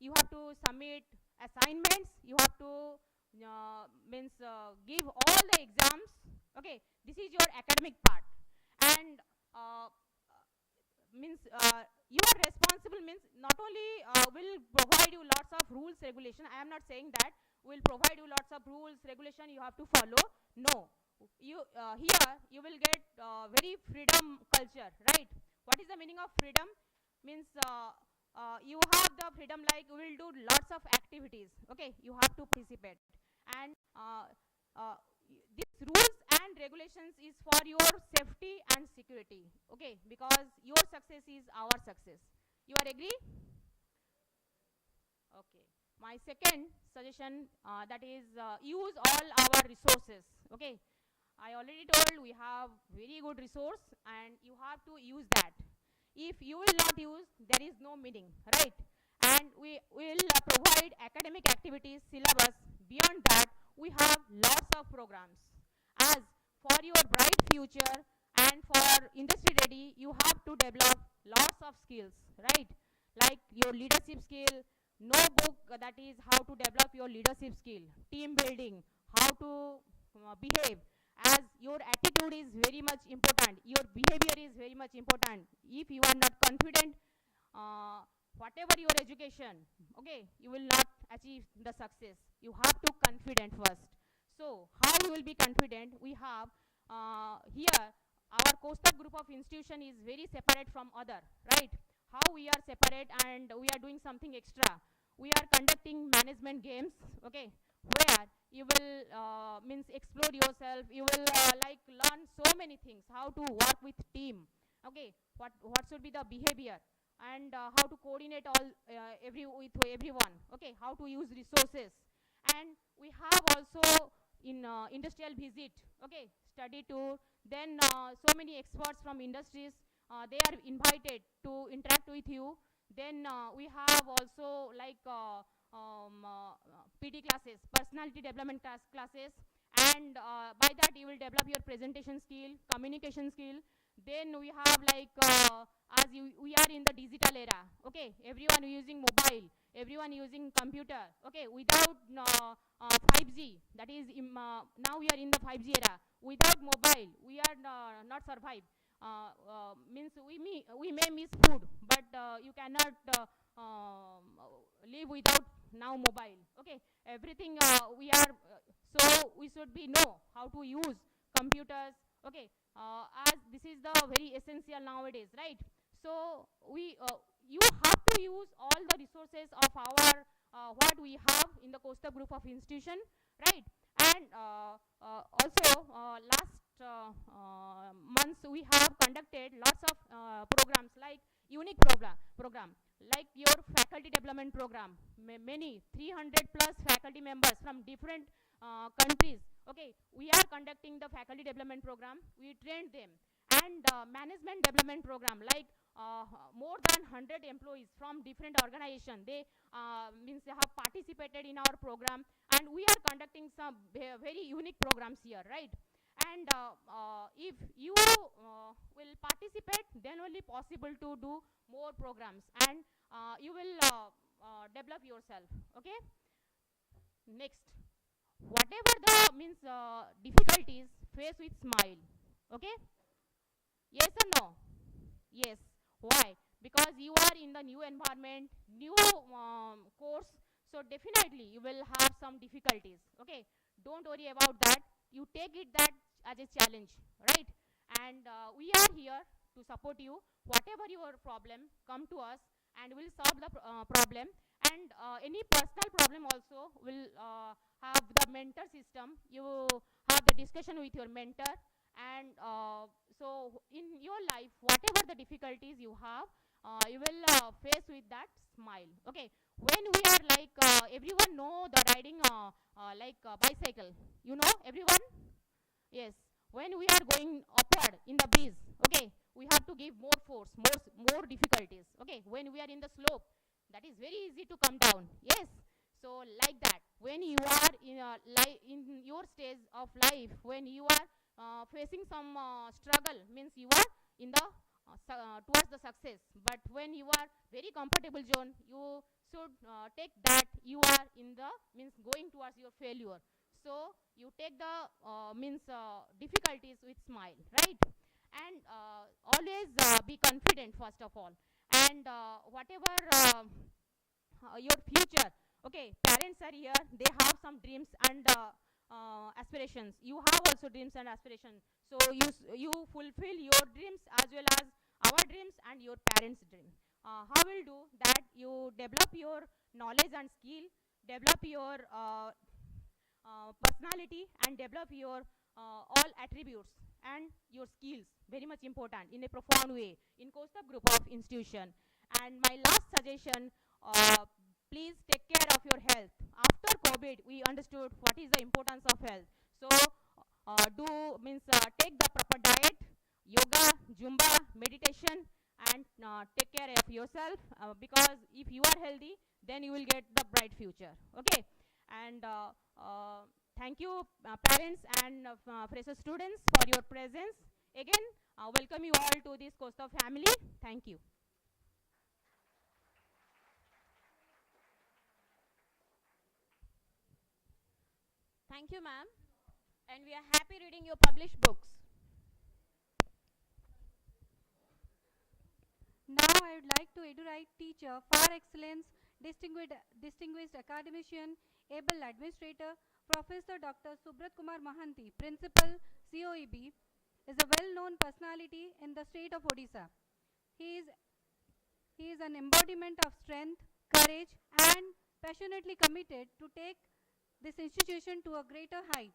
you have to submit assignments, you have to give all the exams. Okay, this is your academic part. And means you are responsible, means not only will provide you lots of rules regulation. I am not saying that will provide you lots of rules regulation you have to follow. No, you here you will get very freedom culture, right? What is the meaning of freedom? Means you have the freedom, like you will do lots of activities. Okay, you have to participate. And these rules and regulations is for your safety and security. Okay, because your success is our success. You are agree? Okay, my second suggestion, that is use all our resources. Okay, I already told we have very good resource and you have to use that. If you will not use, there is no meaning, right? And we will provide academic activities, syllabus. Beyond that, we have lots of programs. As for your bright future and for industry ready, you have to develop lots of skills, right? Like your leadership skill, no book, that is how to develop your leadership skill, team building, how to behave, as your attitude is very much important, your behavior is very much important. If you are not confident, whatever your education, okay, you will not achieve the success. You have to confident first. So how you will be confident? We have here our Koustuv group of institution is very separate from other, right? How we are separate and we are doing something extra. We are conducting management games, okay, where you will explore yourself. You will like learn so many things, how to work with team, okay, what should be the behavior, and how to coordinate all with everyone, okay, how to use resources. And we have also in industrial visit, okay, study tour. Then so many experts from industries, they are invited to interact with you. Then we have also like PT classes, personality development classes, and by that you will develop your presentation skill, communication skill. Then we have like as we are in the digital era, okay, everyone using mobile, everyone using computer, okay, without 5G, that is now we are in the 5G era. Without mobile we are not survive. Means we may miss food, but you cannot live without now mobile, okay, everything we are so we should be know how to use computers, okay, as this is the very essential nowadays, right? So we you have to use all the resources of our what we have in the Koustuv group of institution, right? And also last months we have conducted lots of programs, like unique program, like your faculty development program. Many 300 plus faculty members from different countries, okay, we are conducting the faculty development program. We trained them. And management development program, like more than 100 employees from different organizations, they they have participated in our program, and we are conducting some very unique programs here, right? And if you will participate, then only possible to do more programs, and you will develop yourself, okay. Next, whatever the difficulties, face with smile, okay. Yes or no? Yes. Why? Because you are in the new environment, new course, so definitely you will have some difficulties, okay. Don't worry about that. You take it that as a challenge, right? And we are here to support you. Whatever your problem, come to us and we'll solve the problem. And any personal problem also will have the mentor system. You have the discussion with your mentor, and so in your life, whatever the difficulties you have, you will face with that smile, okay. When we are like everyone know the riding like bicycle, you know, everyone. Yes, when we are going upward in the breeze, okay, we have to give more force, more difficulties, okay. When we are in the slope, that is very easy to come down, yes. So like that, when you are in your stage of life, when you are facing some struggle, means you are in the towards the success. But when you are very comfortable zone, you should take that you are in the means going towards your failure. So you take the means difficulties with smile, right? And always be confident first of all. And whatever your future, okay, parents are here, they have some dreams and aspirations. You have also dreams and aspirations, so you fulfill your dreams as well as our dreams and your parents dream. How will do that? You develop your knowledge and skill, develop your personality, and develop your all attributes and your skills, very much important, in a profound way in Koustuv group of institution. And my last suggestion, uh, please take care of your health. After COVID, we understood what is the importance of health. So do means take the proper diet, yoga, zumba, meditation, and take care of yourself, because if you are healthy, then you will get the bright future. Okay. And thank you, parents and fresher students, for your presence. Again, welcome you all to this Koustuv family. Thank you. Thank you, ma'am. And we are happy reading your published books. Now I would like to educate teacher, far excellence, distinguished academician, able administrator, Professor Dr. Subrat Kumar Mahanti, Principal, COEB, is a well-known personality in the state of Odisha. He is, he is an embodiment of strength, courage, and passionately committed to take this institution to a greater height.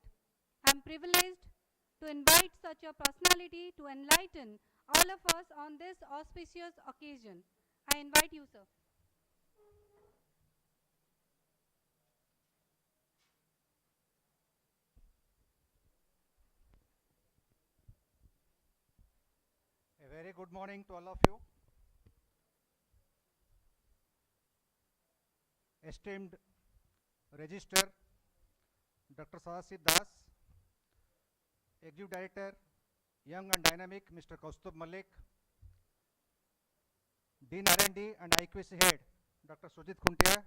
I am privileged to invite such a personality to enlighten all of us on this auspicious occasion. I invite you, sir. A very good morning to all of you. Esteemed Register Dr. Sadasiv Das, Executive Director, Young and Dynamic Mr. Koustuv Malik, Dean R&D and IQC Head Dr. Sujit Khuntia,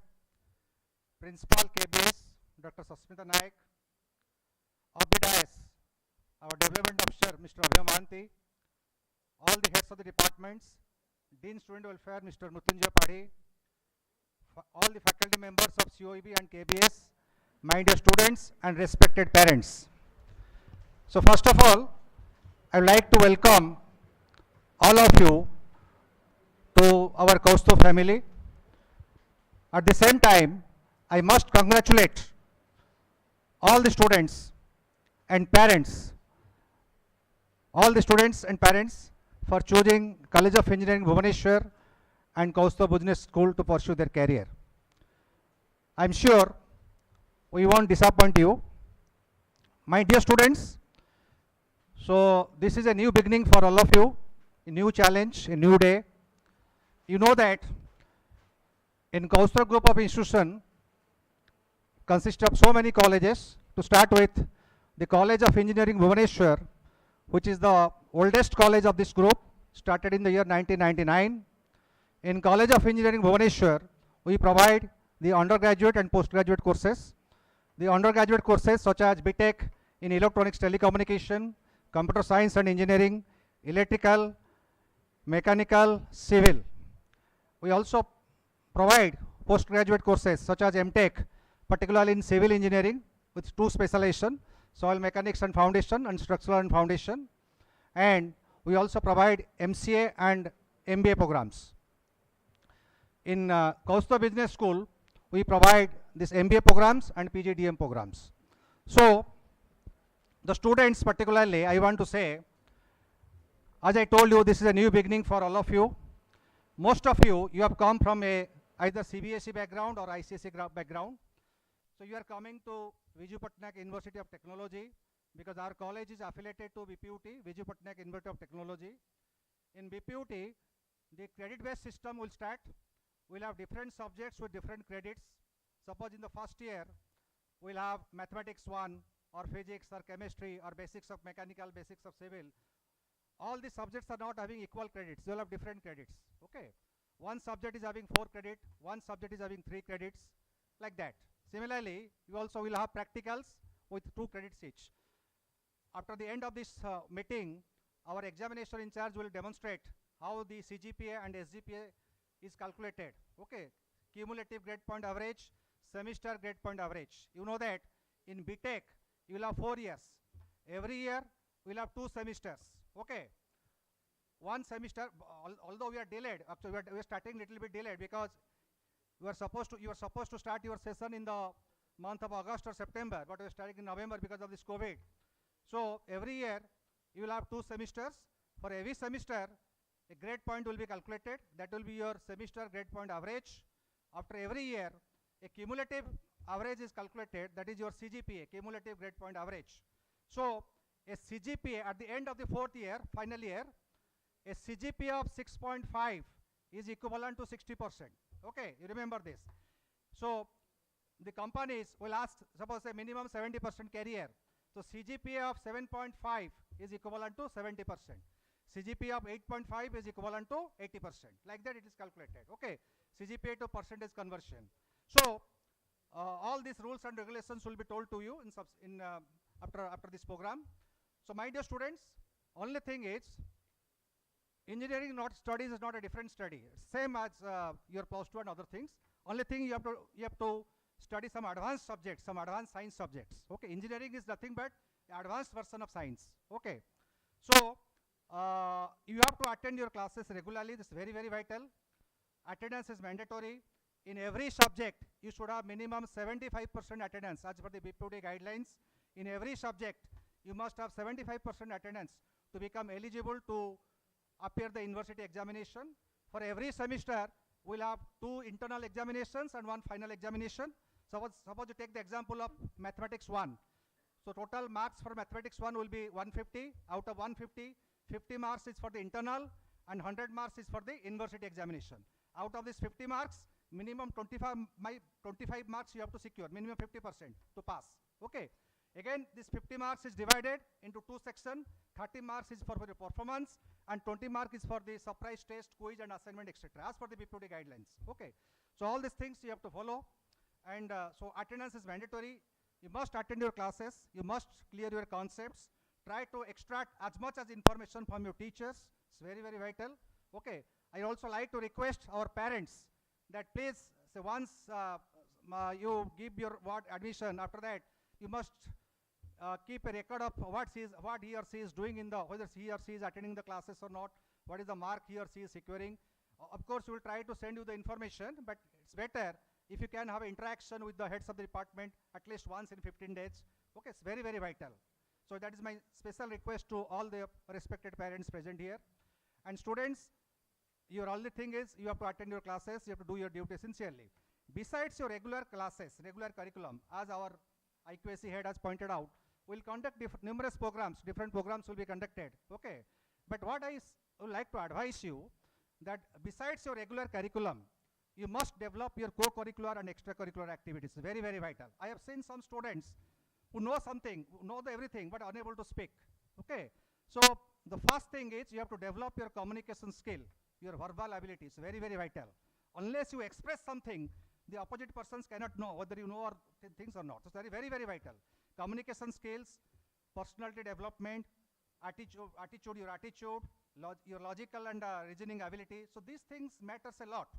Principal KBS Dr. Sasmita Naik, of the dais, our Development Officer Mr. Abhay Mahanti, all the heads of the departments, Dean Student Welfare Mr. Mrityunjay Padhi, all the faculty members of COEB and KBS, my dear students and respected parents. So first of all, I would like to welcome all of you to our Koustuv family. At the same time, I must congratulate all the students and parents, for choosing College of Engineering Bhubaneswar and Koustuv Business School to pursue their career. I am sure we won't disappoint you. My dear students, so this is a new beginning for all of you, a new challenge, a new day. You know that in Koustuv group of institution consists of so many colleges. To start with, the College of Engineering Bhubaneswar, which is the oldest college of this group, started in the year 1999. In College of Engineering Bhubaneswar, we provide the undergraduate and postgraduate courses. The undergraduate courses such as BTech in Electronics Telecommunication, Computer Science and Engineering, Electrical, Mechanical, Civil. We also provide postgraduate courses such as MTech, particularly in Civil Engineering with two specializations, Soil Mechanics and Foundation and Structural and Foundation. And we also provide MCA and MBA programs. In Koustuv Business School, we provide this MBA programs and PGDM programs. So, the students particularly, I want to say, as I told you, this is a new beginning for all of you. Most of you, you have come from a either CBSE background or ICSE background. So you are coming to Viju Patnaik University of Technology because our college is affiliated to BPUT, Viju Patnaik University of Technology. In BPUT, the credit-based system will start. We'll have different subjects with different credits. Suppose in the first year, we'll have mathematics 1 or physics or chemistry or basics of mechanical, basics of civil. all the subjects are not having equal credits. They will have different credits. Okay. One subject is having 4 credit, one subject is having 3 credits, like that. Similarly, you also will have practicals with 2 credits each. After the end of this meeting, our examination in charge will demonstrate how the CGPA and SGPA is calculated. Okay. Cumulative grade point average, semester grade point average. You know that in BTech, you will have 4 years. Every year, we will have 2 semesters. Okay. One semester, although we are delayed, actually we are starting little bit delayed because you are supposed to start your session in the month of August or September, but we are starting in November because of this COVID. So every year you will have 2 semesters. For every semester, a grade point will be calculated. That will be your semester grade point average. After every year, a cumulative average is calculated. That is your CGPA, cumulative grade point average. So a CGPA at the end of the 4th year, final year, a CGPA of 6.5 is equivalent to 60%. Okay, you remember this. So the companies will ask, suppose a minimum 70% carrier. So CGPA of 7.5 is equivalent to 70%. CGPA of 8.5 is equivalent to 80%. Like that it is calculated. Okay, CGPA to percentage conversion. So all these rules and regulations will be told to you after this program. So my dear students, only thing is, engineering studies is not a different study. Same as your plus 2 and other things. Only thing you have to study some advanced subjects, some advanced science subjects. Okay, engineering is nothing but the advanced version of science. Okay, so you have to attend your classes regularly. This is very, very vital. Attendance is mandatory. In every subject, you should have minimum 75% attendance as per the BPOD guidelines. In every subject, you must have 75% attendance to become eligible to appear the university examination. For every semester, we'll have 2 internal examinations and 1 final examination. Suppose you take the example of mathematics 1. So total marks for mathematics 1 will be 150. Out of 150, 50 marks is for the internal and 100 marks is for the university examination. Out of this 50 marks, minimum 25 marks you have to secure, minimum 50% to pass. Okay. Again, this 50 marks is divided into 2 sections. 30 marks is for your performance and 20 marks is for the surprise test, quiz and assignment, etc. as per the BPOD guidelines. Okay. So all these things you have to follow, and so attendance is mandatory. You must attend your classes. You must clear your concepts. Try to extract as much as information from your teachers. It's very, very vital. Okay. I also like to request our parents that please, say once you give your admission, after that you must keep a record of what he or she is doing whether he or she is attending the classes or not, what is the mark he or she is securing. Of course, we will try to send you the information, but it's better if you can have interaction with the heads of the department at least once in 15 days. Okay, it's very, very vital. So that is my special request to all the respected parents present here. And students, your only thing is you have to attend your classes, you have to do your duty sincerely. Besides your regular classes, regular curriculum, as our IQAC head has pointed out, we'll conduct numerous programs, different programs will be conducted. Okay, but what I would like to advise you, that besides your regular curriculum, you must develop your co-curricular and extracurricular activities. Very, very vital. I have seen some students who know something, who know everything, but unable to speak. Okay, so the first thing is you have to develop your communication skill, your verbal abilities. Very, very vital. Unless you express something, the opposite persons cannot know whether you know things or not. So it's very, very vital. Communication skills, personality development, attitude, your logical and reasoning ability. So these things matters a lot.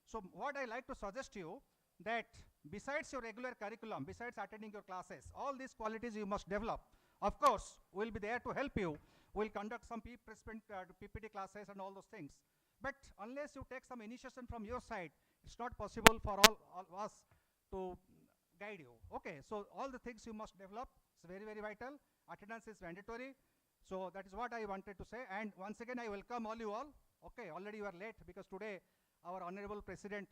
So what I like to suggest you, that besides your regular curriculum, besides attending your classes, all these qualities you must develop. Of course, we'll be there to help you. We'll conduct some PPT classes and all those things. But unless you take some initiation from your side, it's not possible for all of us to guide you. Okay, so all the things you must develop. It's very, very vital. Attendance is mandatory. So that is what I wanted to say. And once again, I welcome all you all. Okay, already you are late because today our Honorable President,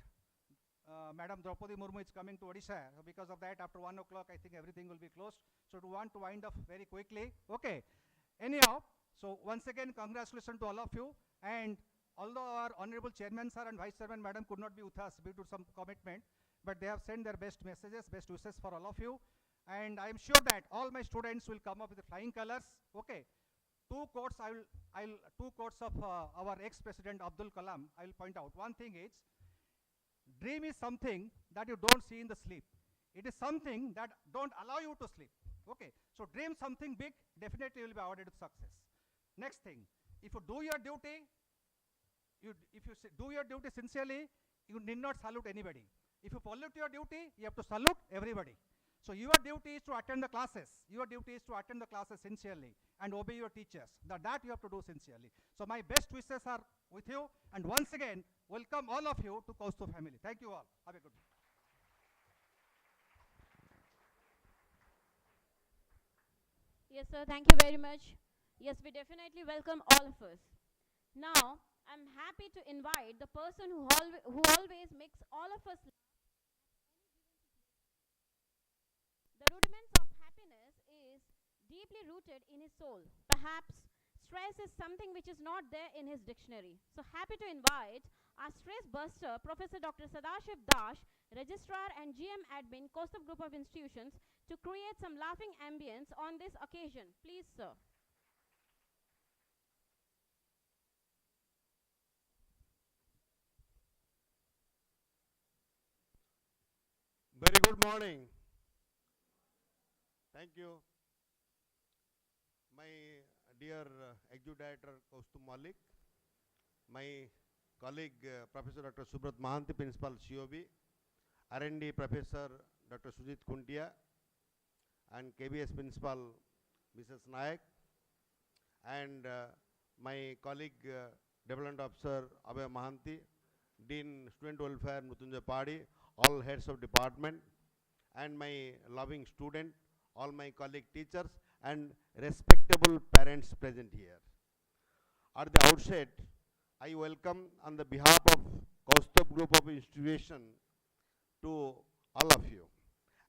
Madam Draupadi Murmu is coming to Odisha. So because of that, after 1 o'clock, I think everything will be closed. So we want to wind up very quickly. Okay. Anyhow, so once again, congratulations to all of you. And although our Honorable Chairman Sir and Vice Chairman Madam could not be with us due to some commitment, but they have sent their best messages, best wishes for all of you. And I am sure that all my students will come up with the flying colors. Okay. 2 quotes I two quotes of our ex-president Abdul Kalam, I'll point out. One thing is, dream is something that you don't see in the sleep. It is something that don't allow you to sleep. Okay, so dream something big, definitely you will be awarded with success. Next thing, if you do your duty, do your duty sincerely, you need not salute anybody. If you pollute your duty, you have to salute everybody. So your duty is to attend the classes. Your duty is to attend the classes sincerely and obey your teachers. That you have to do sincerely. So my best wishes are with you. And once again, welcome all of you to Koustuv family. Thank you all. Have a good day. Yes, sir. Thank you very much. Yes, we definitely welcome all of us. Now, I'm happy to invite the person who always makes all of us laugh. The rudiments of happiness is deeply rooted in his soul. Perhaps stress is something which is not there in his dictionary. So happy to invite our stress buster, Professor Dr. Sadashiv Dash, Registrar and GM Admin, Koustuv Group of Institutions, to create some laughing ambience on this occasion. Please, sir. Very good morning. Thank you. My dear Executive Director Koustuv Malik, my colleague Professor Dr. Subrat Mahanti, Principal COB, R&D Professor Dr. Sujit Kuntia, and KBS Principal Mrs. Nayak, and my colleague Development Officer Abhay Mahanti, Dean Student Welfare Mrutyunjay Padi, all heads of department, and my loving student, all my colleague teachers, and respectable parents present here. At the outset, I welcome on the behalf of Koustuv Group of Institution to all of you.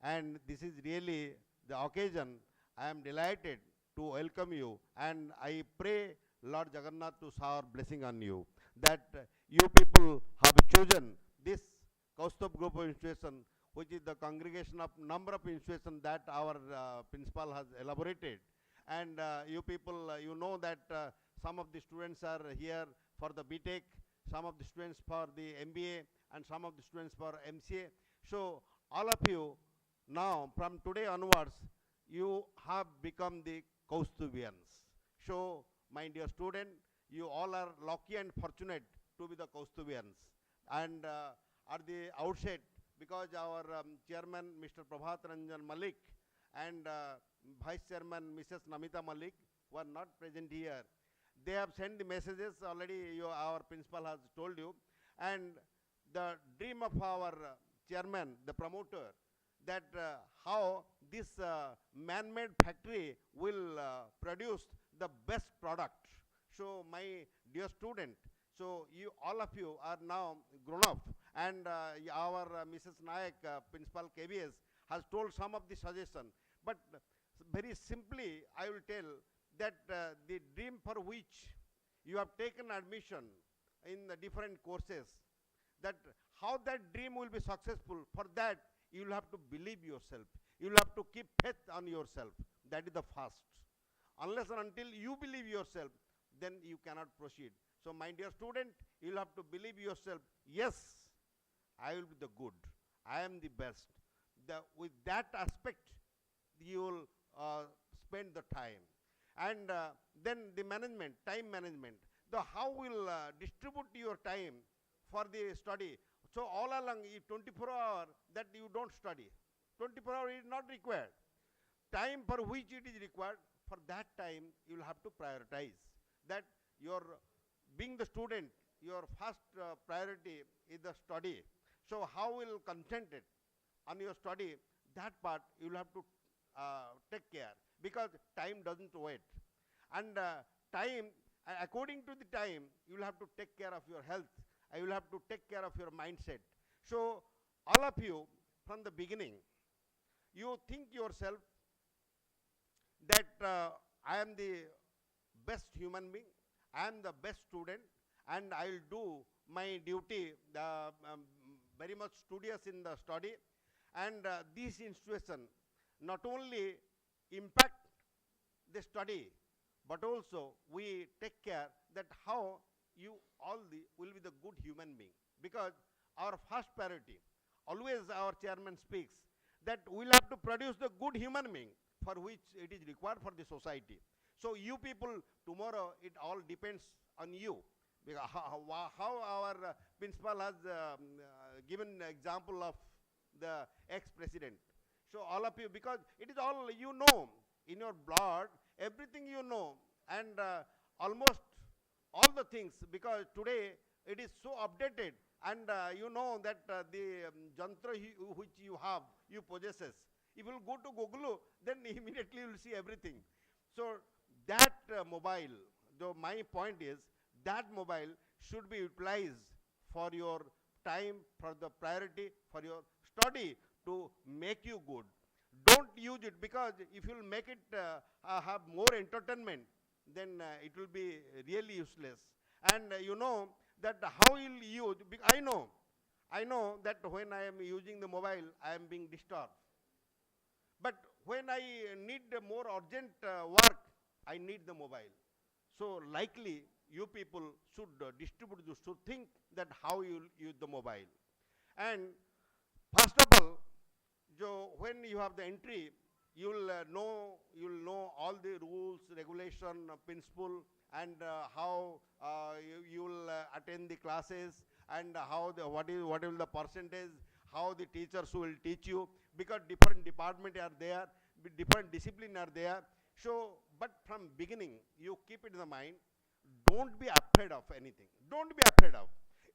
And this is really the occasion. I am delighted to welcome you, and I pray Lord Jagannath to shower blessing on you, that you people have chosen this Koustuv Group of Institution, which is the congregation of number of institutions that our principal has elaborated. And you people, you know that some of the students are here for the BTech, some of the students for the MBA, and some of the students for MCA. So all of you, now from today onwards, you have become the Koustuvians. So my dear student, you all are lucky and fortunate to be the Koustuvians. And at the outset, because our chairman, Mr. Prabhat Ranjan Malik, and vice chairman, Mrs. Namita Malik, were not present here. They have sent the messages already, our principal has told you. And the dream of our chairman, the promoter, that how this man-made factory will produce the best product. So my dear student, so you all of you are now grown up, and our Mrs. Nayak, Principal KBS, has told some of the suggestion. But very simply, I will tell that the dream for which you have taken admission in the different courses, that how that dream will be successful, for that you will have to believe yourself. You will have to keep faith on yourself. That is the first. Unless and until you believe yourself, then you cannot proceed. So my dear student, you will have to believe yourself. Yes, I will be the good. I am the best. With that aspect, you will spend the time. And then the management, time management. How will distribute your time for the study. So all along, 24 hours that you don't study. 24 hours is not required. Time for which it is required, for that time you will have to prioritize. That your being the student, your first priority is the study. So how will concentrate on your study, that part you will have to take care, because time doesn't wait. And time, according to the time, you will have to take care of your health. You will have to take care of your mindset. So all of you, from the beginning, you think yourself that I am the best human being, I am the best student, and I will do my duty very much studious in the study. And this institution not only impact the study, but also we take care that how you all will be the good human being. Because our first priority, always our chairman speaks, that we'll have to produce the good human being for which it is required for the society. So you people, tomorrow, it all depends on you. Because how our principal has given example of the ex-president. So all of you, because it is all you know, in your blood, everything you know, and almost all the things, because today it is so updated, and you know that the jantra which you have, you possesses. If you go to Google, then immediately you will see everything. So that mobile, though my point is, that mobile should be utilized for your time, for the priority, for your study, to make you good. Don't use it, because if you will make it have more entertainment, then it will be really useless. And you know that how you will use, I know that when I am using the mobile, I am being disturbed. But when I need more urgent work, I need the mobile. So likely you people should distribute this, should think that how you use the mobile. And first of all, when you have the entry, you'll know all the rules, regulation, principle, and how you will attend the classes, and how what is the percentage, how the teachers will teach you, because different departments are there, different discipline are there. So, but from beginning, you keep it in the mind, don't be afraid of anything. Don't be afraid of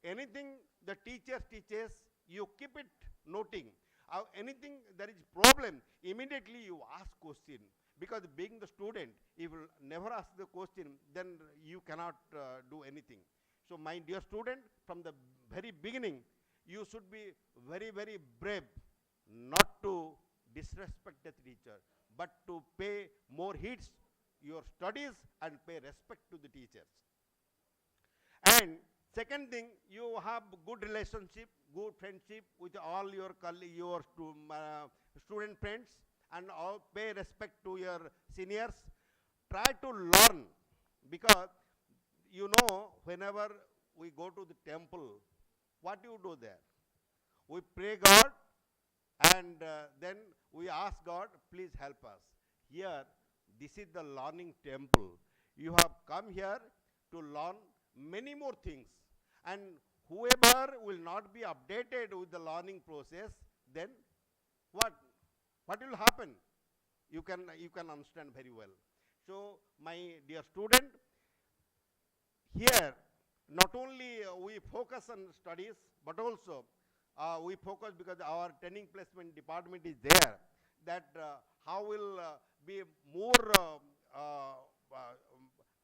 anything the teacher teaches, you keep it noting. Anything there is problem, immediately you ask question. Because being the student, if you never ask the question, then you cannot do anything. So my dear student, from the very beginning, you should be very, very brave, not to disrespect the teacher, but to pay more heeds your studies and pay respect to the teachers. And second thing, you have good relationship, good friendship with all your student friends, and all pay respect to your seniors. Try to learn, because you know, whenever we go to the temple, what do you do there? We pray God, and then we ask God, please help us. Here, this is the learning temple. You have come here to learn many more things. And whoever will not be updated with the learning process, then what will happen? You can understand very well. So my dear student, here not only we focus on studies, but also we focus, because our training placement department is there, that how will be more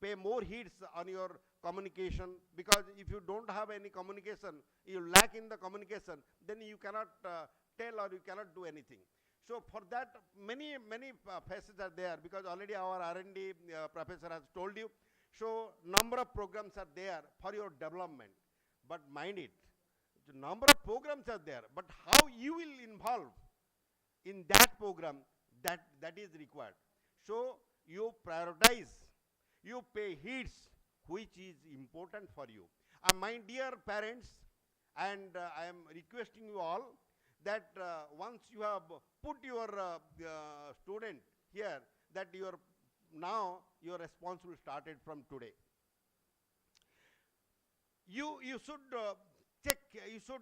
pay more heeds on your communication. Because if you don't have any communication, you lack in the communication, then you cannot tell, or you cannot do anything. So for that, many phases are there, because already our R&D professor has told you. So number of programs are there for your development. But mind it, the number of programs are there, but how you will involve in that program, that is required. So you prioritize, you pay heeds which is important for you. My dear parents, and I am requesting you all that once you have put your student here, that now your responsibility started from today. You should check, you should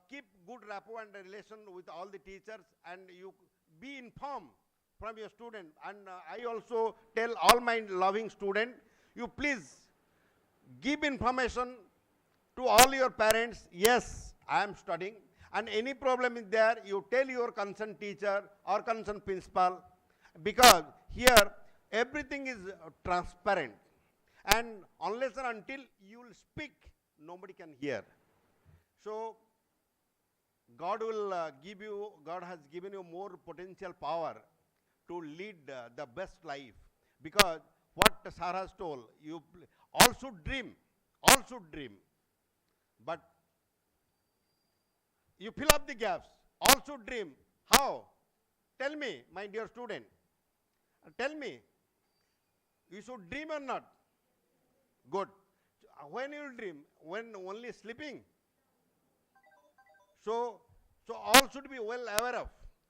keep good rapport and relation with all the teachers, and you be informed from your student. And I also tell all my loving students, you please give information to all your parents, yes, I am studying, and any problem is there, you tell your concerned teacher or concerned principal, because here everything is transparent, and unless and until you will speak, nobody can hear. So God has given you more potential power to lead the best life, because what Sir has told, you all should dream, but you fill up the gaps, all should dream. How? Tell me, my dear student, tell me. You should dream or not? Good. When you will dream? When only sleeping? So, so all should be well aware of.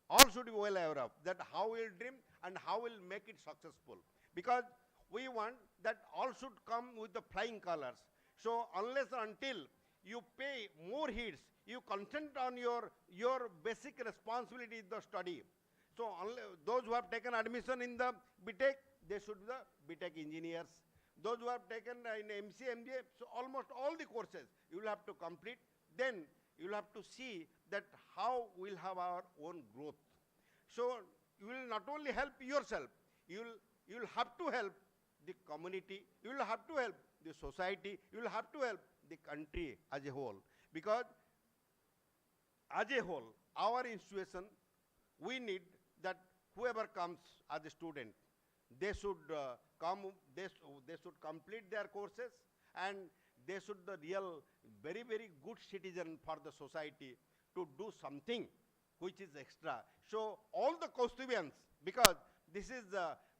All should be well aware of that how we'll dream and how we'll make it successful. Because we want that all should come with the flying colors. So unless or until you pay more heeds, you concentrate on your basic responsibility is the study. So those who have taken admission in the BTech, they should be the BTech engineers. Those who have taken in MC, MBA, so almost all the courses you will have to complete. Then you will have to see that how we'll have our own growth. So you will not only help yourself, you will have to help the community, you will have to help the society, you will have to help the country as a whole. Because as a whole, our institution, we need that whoever comes as a student, they should they should complete their courses, and they should the real very good citizen for the society to do something which is extra. So all the Koustuvians, because this is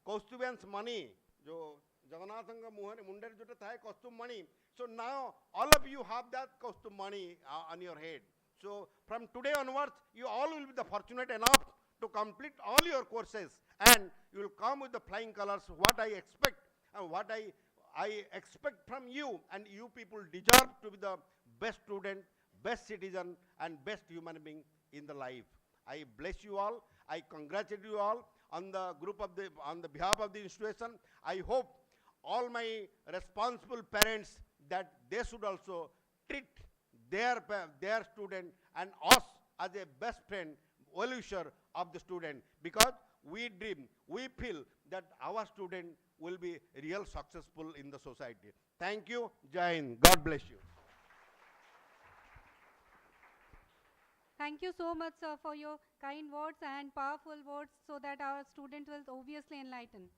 Koustuvians money, jo Jagannathanga Mundar jota thai Koustuv money. So now all of you have that Koustuv money on your head. So from today onwards, you all will be the fortunate enough to complete all your courses, and you will come with the flying colors. What I expect and what I expect from you, and you people deserve to be the best student, best citizen, and best human being in the life. I bless you all. I congratulate you all on the on the behalf of the institution. I hope all my responsible parents that they should also treat their student and us as a best friend, well-wisher of the student, because we dream, we feel that our student will be real successful in the society. Thank you. Jai Hind. God bless you. Thank you so much, sir, for your kind words and powerful words so that our student will obviously enlighten.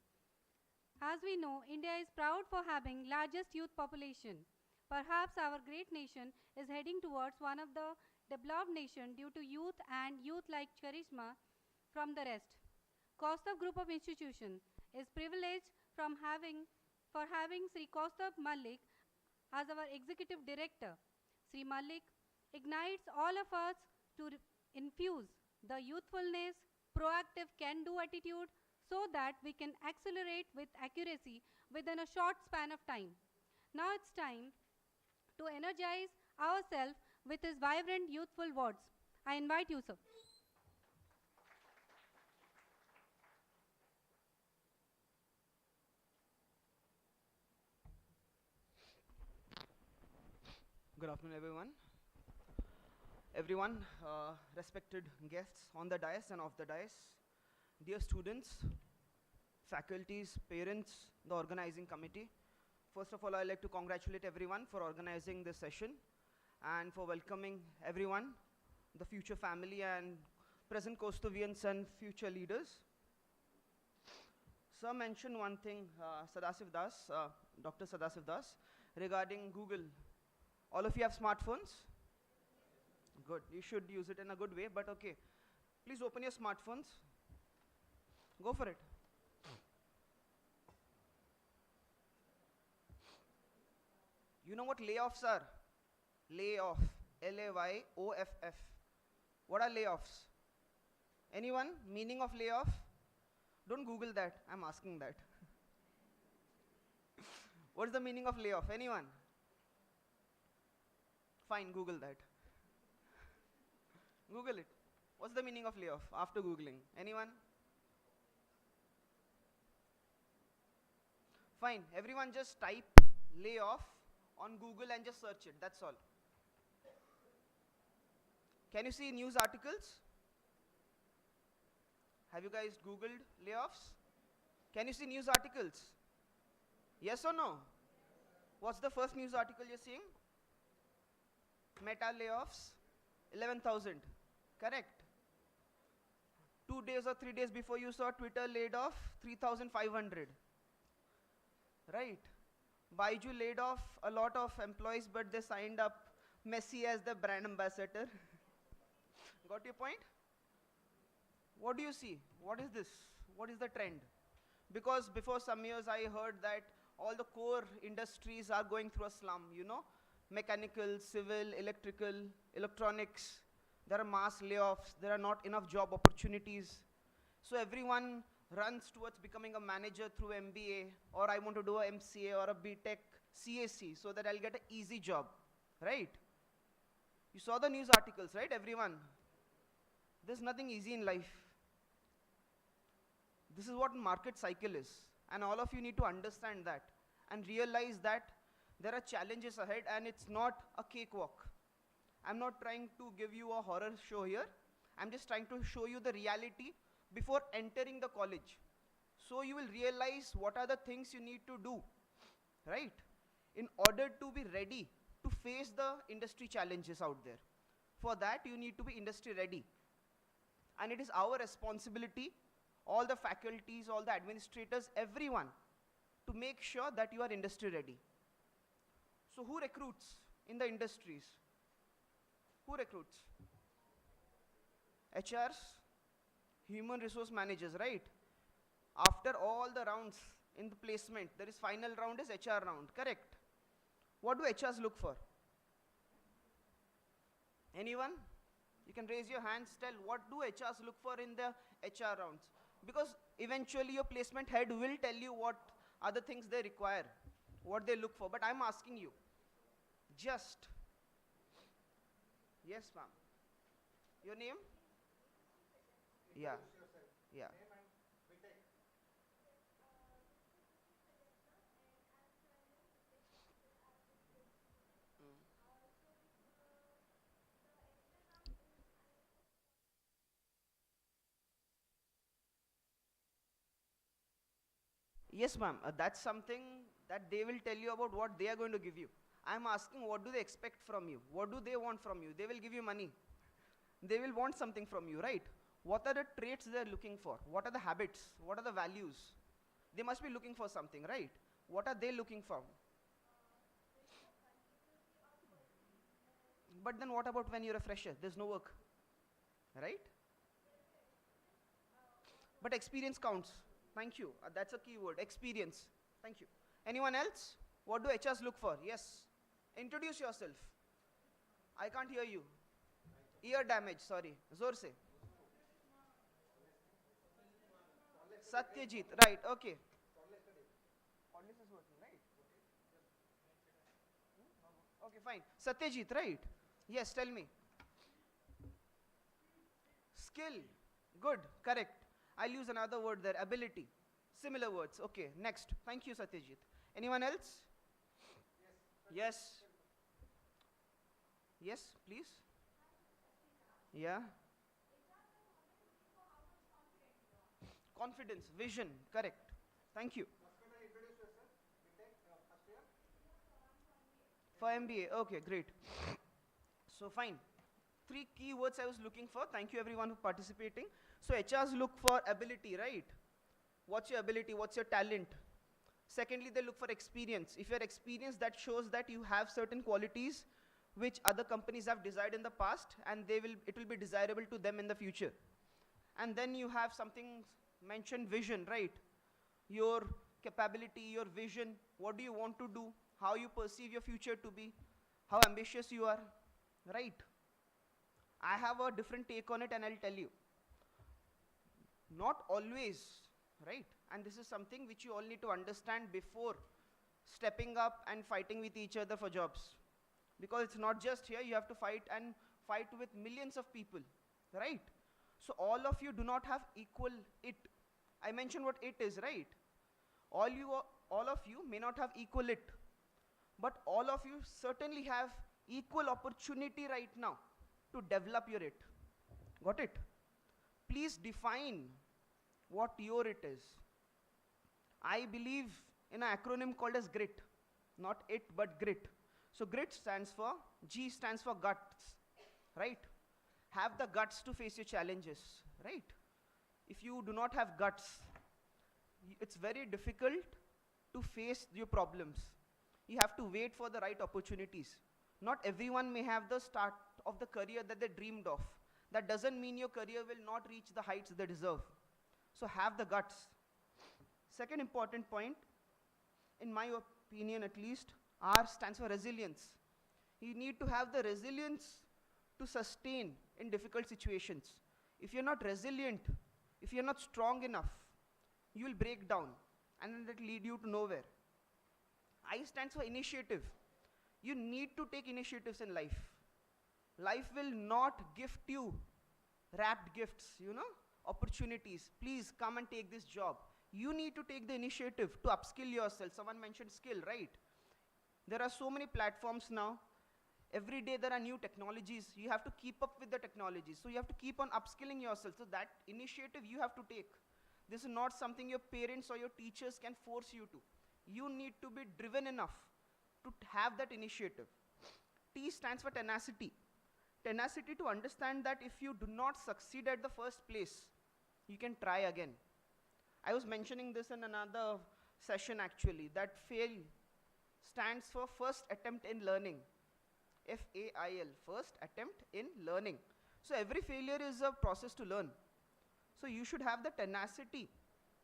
As we know, India is proud for having largest youth population. Perhaps our great nation is heading towards one of the developed nation due to youth and youth-like charisma from the rest. Koustuv Group of Institution is privileged for having Sri Koustuv Malik as our Executive Director. Sri Malik ignites all of us to infuse the youthfulness, proactive can-do attitude so that we can accelerate with accuracy within a short span of time. Now it's time to energize ourselves with his vibrant youthful words. I invite you, sir. Good afternoon, everyone. Respected guests on the dais and off the dais, dear students, faculties, parents, the organizing committee. First of all, I'd like to congratulate everyone for organizing this session and for welcoming everyone, the future family and present Koustuvians and future leaders. Sir mentioned one thing, Dr. Sadasiv Das, regarding Google. All of you have smartphones? Good. You should use it in a good way, but okay. Please open your smartphones. Go for it. You know what layoffs are? Layoff. L-A-Y-O-F-F. What are layoffs? Anyone? Meaning of layoff? Don't Google that. I'm asking that. What's the meaning of layoff? Anyone? Fine, Google that. Google it. What's the meaning of layoff after Googling? Anyone? Fine, everyone just type layoff on Google and just search it, that's all. Can you see news articles? Have you guys Googled layoffs? Can you see news articles? Yes or no? What's the first news article you're seeing? Meta layoffs, 11,000, correct? 2 days or 3 days before you saw Twitter laid off 3,500, right? Baiju laid off a lot of employees, but they signed up Messi as the brand ambassador. Got your point? What do you see? What is this? What is the trend? Because before some years I heard that all the core industries are going through a slum, you know, mechanical, civil, electrical, electronics. There are mass layoffs, there are not enough job opportunities. So everyone runs towards becoming a manager through MBA, or I want to do a MCA or a BTech CAC so that I'll get an easy job, right? You saw the news articles, right, everyone? There's nothing easy in life. This is what market cycle is. And all of you need to understand that and realize that there are challenges ahead and it's not a cakewalk. I'm not trying to give you a horror show here. I'm just trying to show you the reality before entering the college. So you will realize what are the things you need to do, right? In order to be ready to face the industry challenges out there. For that, you need to be industry ready. And it is our responsibility, all the faculties, all the administrators, everyone, to make sure that you are industry ready. So who recruits in the industries? Who recruits? HRs, human resource managers, right? After all the rounds in the placement, there is final round is HR round, correct? What do HRs look for? Anyone? You can raise your hands, tell what do HRs look for in the HR rounds? Because eventually your placement head will tell you what other things they require, what they look for. But I'm asking you, just. Yes, ma'am. Your name? Yeah. Yeah. Yes, ma'am. That's something that they will tell you about what they are going to give you. I'm asking what do they expect from you? What do they want from you? They will give you money. They will want something from you, right? What are the traits they're looking for? What are the habits? What are the values? They must be looking for something, right? What are they looking for? But then what about when you're a fresher? There's no work, right? But experience counts. Thank you. That's a key word, experience. Thank you. Anyone else? What do HRs look for? Yes. Introduce yourself. I can't hear you. Ear damage, sorry. Zor se. Satyajit, right, okay. Cordless is working, right? Okay, fine. Satyajit, right? Yes, tell me. Skill. Good, correct. I'll use another word there, ability. Similar words. Okay, next. Thank you, Satyajit. Anyone else? Yes. Yes, please. Yeah. Confidence, vision, correct. Thank you. For MBA, okay, great. So fine. Three keywords I was looking for. Thank you everyone for participating. So HRs look for ability, right? What's your ability? What's your talent? Secondly, they look for experience. If you're experienced, that shows that you have certain qualities which other companies have desired in the past and it will be desirable to them in the future. And then you have something mentioned, vision, right? Your capability, your vision, what do you want to do, how you perceive your future to be, how ambitious you are, right? I have a different take on it and I'll tell you. Not always, right? And this is something which you all need to understand before stepping up and fighting with each other for jobs. Because it's not just here, you have to fight and fight with millions of people, right? So all of you do not have equal it. I mentioned what it is, right? All of you may not have equal it, but all of you certainly have equal opportunity right now to develop your it. Got it? Please define what your it is. I believe in an acronym called as GRIT. Not it, but GRIT. So GRIT stands for, G stands for guts, right? Have the guts to face your challenges, right? If you do not have guts, it's very difficult to face your problems. You have to wait for the right opportunities. Not everyone may have the start of the career that they dreamed of. That doesn't mean your career will not reach the heights they deserve. So have the guts. Second important point, in my opinion at least, R stands for resilience. You need to have the resilience to sustain in difficult situations. If you're not resilient, if you're not strong enough, you will break down and then that lead you to nowhere. I stands for initiative. You need to take initiatives in life. Life will not gift you wrapped gifts, opportunities. Please come and take this job. You need to take the initiative to upskill yourself. Someone mentioned skill, right? There are so many platforms now. Every day there are new technologies. You have to keep up with the technologies. So you have to keep on upskilling yourself. So that initiative you have to take. This is not something your parents or your teachers can force you to. You need to be driven enough to have that initiative. T stands for tenacity. Tenacity to understand that if you do not succeed at the first place, you can try again. I was mentioning this in another session actually, that fail stands for first attempt in learning. FAIL, first attempt in learning. So every failure is a process to learn. So you should have the tenacity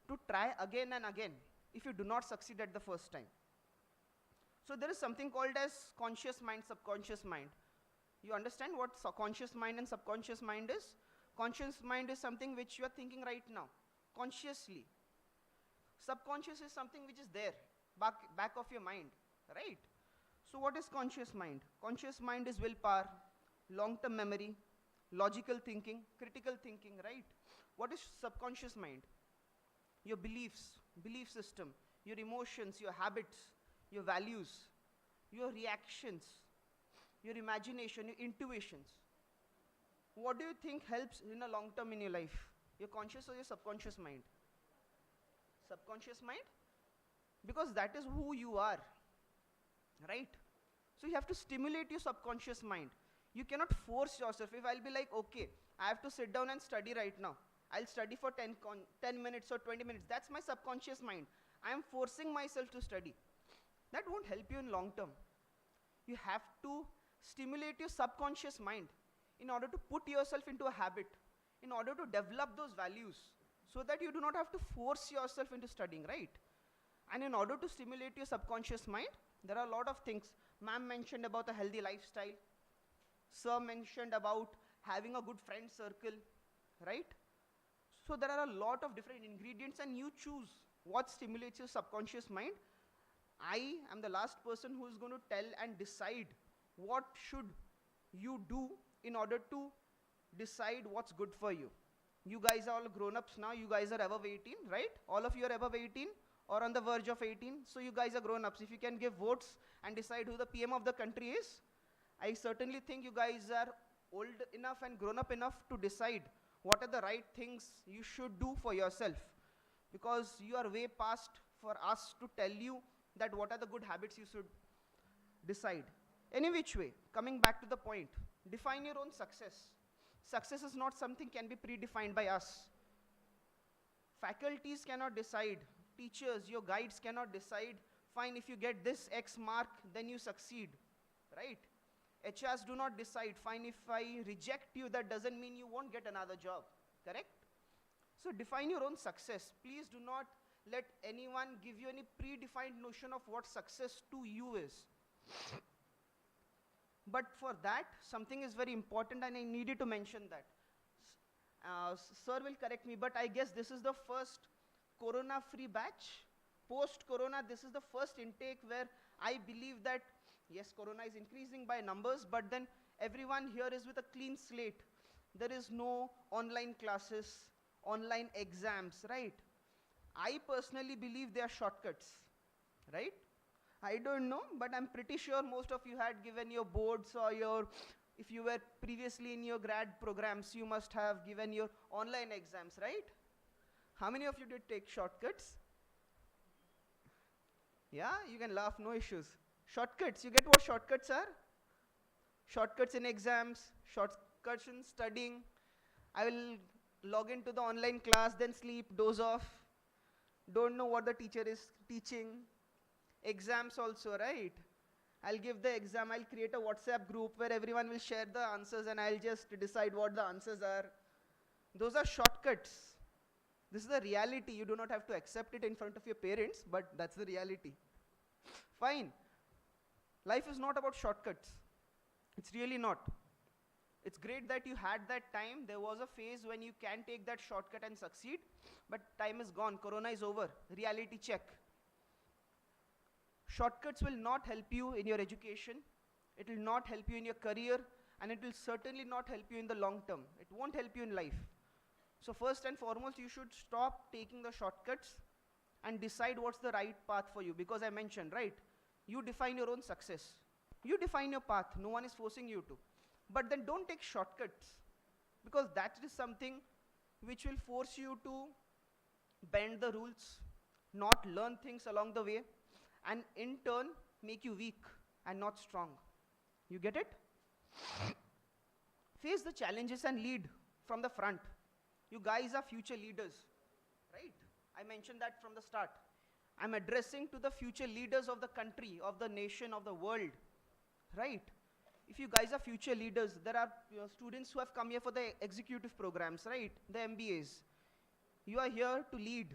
to try again and again if you do not succeed at the first time. So there is something called as conscious mind, subconscious mind. You understand what conscious mind and subconscious mind is? Conscious mind is something which you are thinking right now, consciously. Subconscious is something which is there, back of your mind, right? So what is conscious mind? Conscious mind is willpower, long-term memory, logical thinking, critical thinking, right? What is subconscious mind? Your beliefs, belief system, your emotions, your habits, your values, your reactions, your imagination, your intuitions. What do you think helps in a long term in your life? Your conscious or your subconscious mind? Subconscious mind? Because that is who you are, right? So you have to stimulate your subconscious mind. You cannot force yourself. If I'll be like, okay, I have to sit down and study right now. I'll study for 10 minutes or 20 minutes. That's my subconscious mind. I am forcing myself to study. That won't help you in long term. You have to stimulate your subconscious mind in order to put yourself into a habit, in order to develop those values, so that you do not have to force yourself into studying, right? And in order to stimulate your subconscious mind, there are a lot of things. Ma'am mentioned about a healthy lifestyle. Sir mentioned about having a good friend circle, right? So there are a lot of different ingredients and you choose what stimulates your subconscious mind. I am the last person who is going to tell and decide what should you do in order to decide what's good for you. You guys are all grown-ups now. You guys are above 18, right? All of you are above 18 or on the verge of 18. So you guys are grown-ups. If you can give votes and decide who the PM of the country is, I certainly think you guys are old enough and grown up enough to decide what are the right things you should do for yourself. Because you are way past for us to tell you that what are the good habits you should decide. Any which way, coming back to the point, define your own success. Success is not something can be predefined by us. Faculties cannot decide. Teachers, your guides cannot decide, fine, if you get this X mark, then you succeed, right? HRs do not decide, fine, if I reject you, that doesn't mean you won't get another job, correct? So define your own success. Please do not let anyone give you any predefined notion of what success to you is. But for that, something is very important and I needed to mention that. Sir will correct me, but I guess this is the first corona-free batch. Post-corona, this is the first intake where I believe that, yes, corona is increasing by numbers, but then everyone here is with a clean slate. There is no online classes, online exams, right? I personally believe they are shortcuts, right? I don't know, but I'm pretty sure most of you had given your boards or your, if you were previously in your grad programs, you must have given your online exams, right? How many of you did take shortcuts? Yeah, you can laugh, no issues. Shortcuts, you get what shortcuts are? Shortcuts in exams, shortcuts in studying. I will log into the online class, then sleep, doze off. Don't know what the teacher is teaching. Exams also, right? I'll give the exam, I'll create a WhatsApp group where everyone will share the answers and I'll just decide what the answers are. Those are shortcuts. This is the reality. You do not have to accept it in front of your parents, but that's the reality. Fine. Life is not about shortcuts. It's really not. It's great that you had that time. There was a phase when you can take that shortcut and succeed, but time is gone. Corona is over. Reality check. Shortcuts will not help you in your education. It will not help you in your career, and it will certainly not help you in the long term. It won't help you in life. So first and foremost, you should stop taking the shortcuts and decide what's the right path for you. Because I mentioned, right, you define your own success. You define your path. No one is forcing you to. But then don't take shortcuts, because that is something which will force you to bend the rules, not learn things along the way, and in turn make you weak and not strong. You get it? Face the challenges and lead from the front. You guys are future leaders, right? I mentioned that from the start. I'm addressing to the future leaders of the country, of the nation, of the world, right? If you guys are future leaders, there are students who have come here for the executive programs, right? The MBAs. You are here to lead.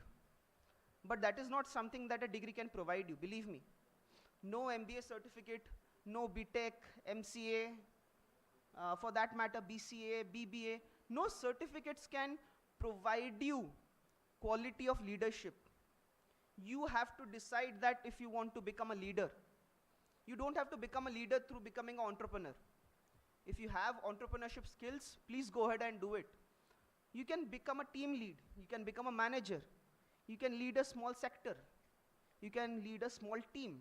But that is not something that a degree can provide you, believe me. No MBA certificate, no BTech, MCA, for that matter BCA, BBA, no certificates can provide you quality of leadership. You have to decide that if you want to become a leader. You don't have to become a leader through becoming an entrepreneur. If you have entrepreneurship skills, please go ahead and do it. You can become a team lead. You can become a manager. You can lead a small sector. You can lead a small team.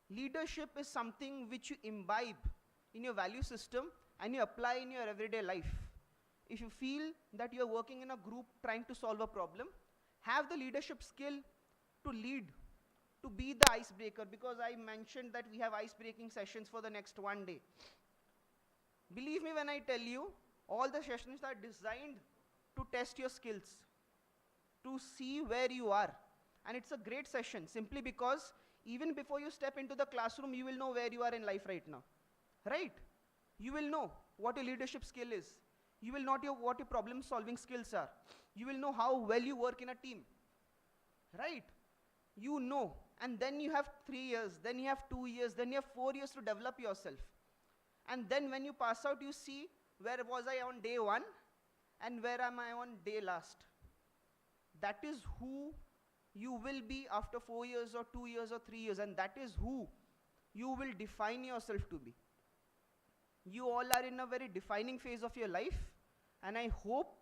Leadership is something which you imbibe in your value system and you apply in your everyday life. If you feel that you're working in a group trying to solve a problem, have the leadership skill to lead, to be the icebreaker, because I mentioned that we have ice-breaking sessions for the next one day. Believe me when I tell you, all the sessions are designed to test your skills, to see where you are. And it's a great session simply because even before you step into the classroom, you will know where you are in life right now, right? You will know what your leadership skill is. You will know what your problem solving skills are. You will know how well you work in a team, right? You know, and then you have 3 years, then you have 2 years, then you have 4 years to develop yourself. And then when you pass out, you see where was I on day 1 and where am I on day last. That is who you will be after 4 years or 2 years or 3 years, and that is who you will define yourself to be. You all are in a very defining phase of your life, and I hope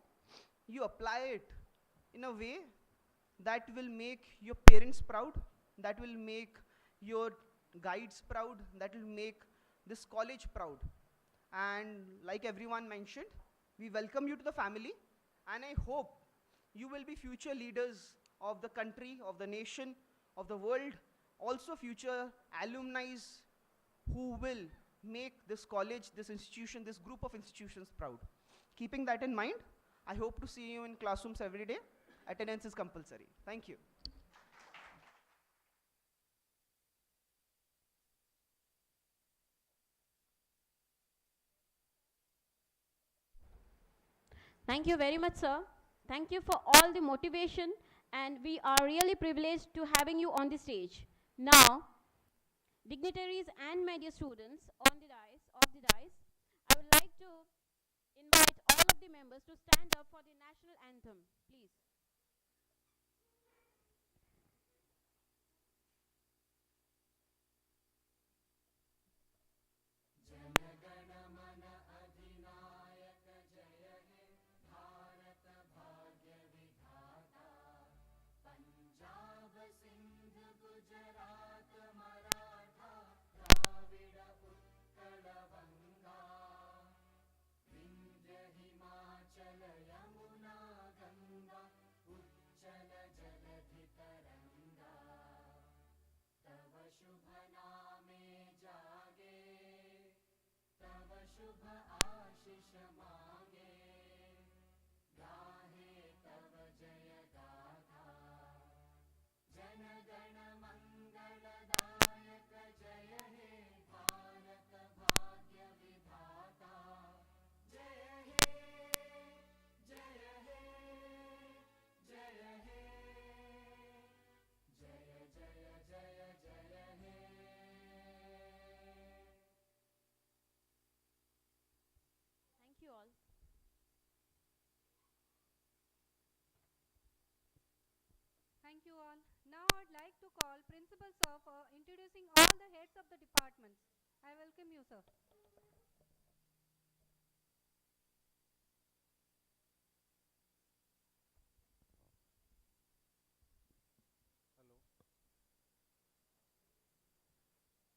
you apply it in a way that will make your parents proud, that will make your guides proud, that will make this college proud. And like everyone mentioned, we welcome you to the family, and I hope you will be future leaders of the country, of the nation, of the world, also future alumni who will make this college, this institution, this group of institutions proud. Keeping that in mind, I hope to see you in classrooms every day. Attendance is compulsory. Thank you. Thank you very much, sir. Thank you for all the motivation, and we are really privileged to having you on the stage. Now, dignitaries and media students on the dais, I would like to invite all of the members to stand up for the national anthem, please. Thank you all. Now I'd like to call Principal Sir for introducing all the heads of the departments. I welcome you, sir.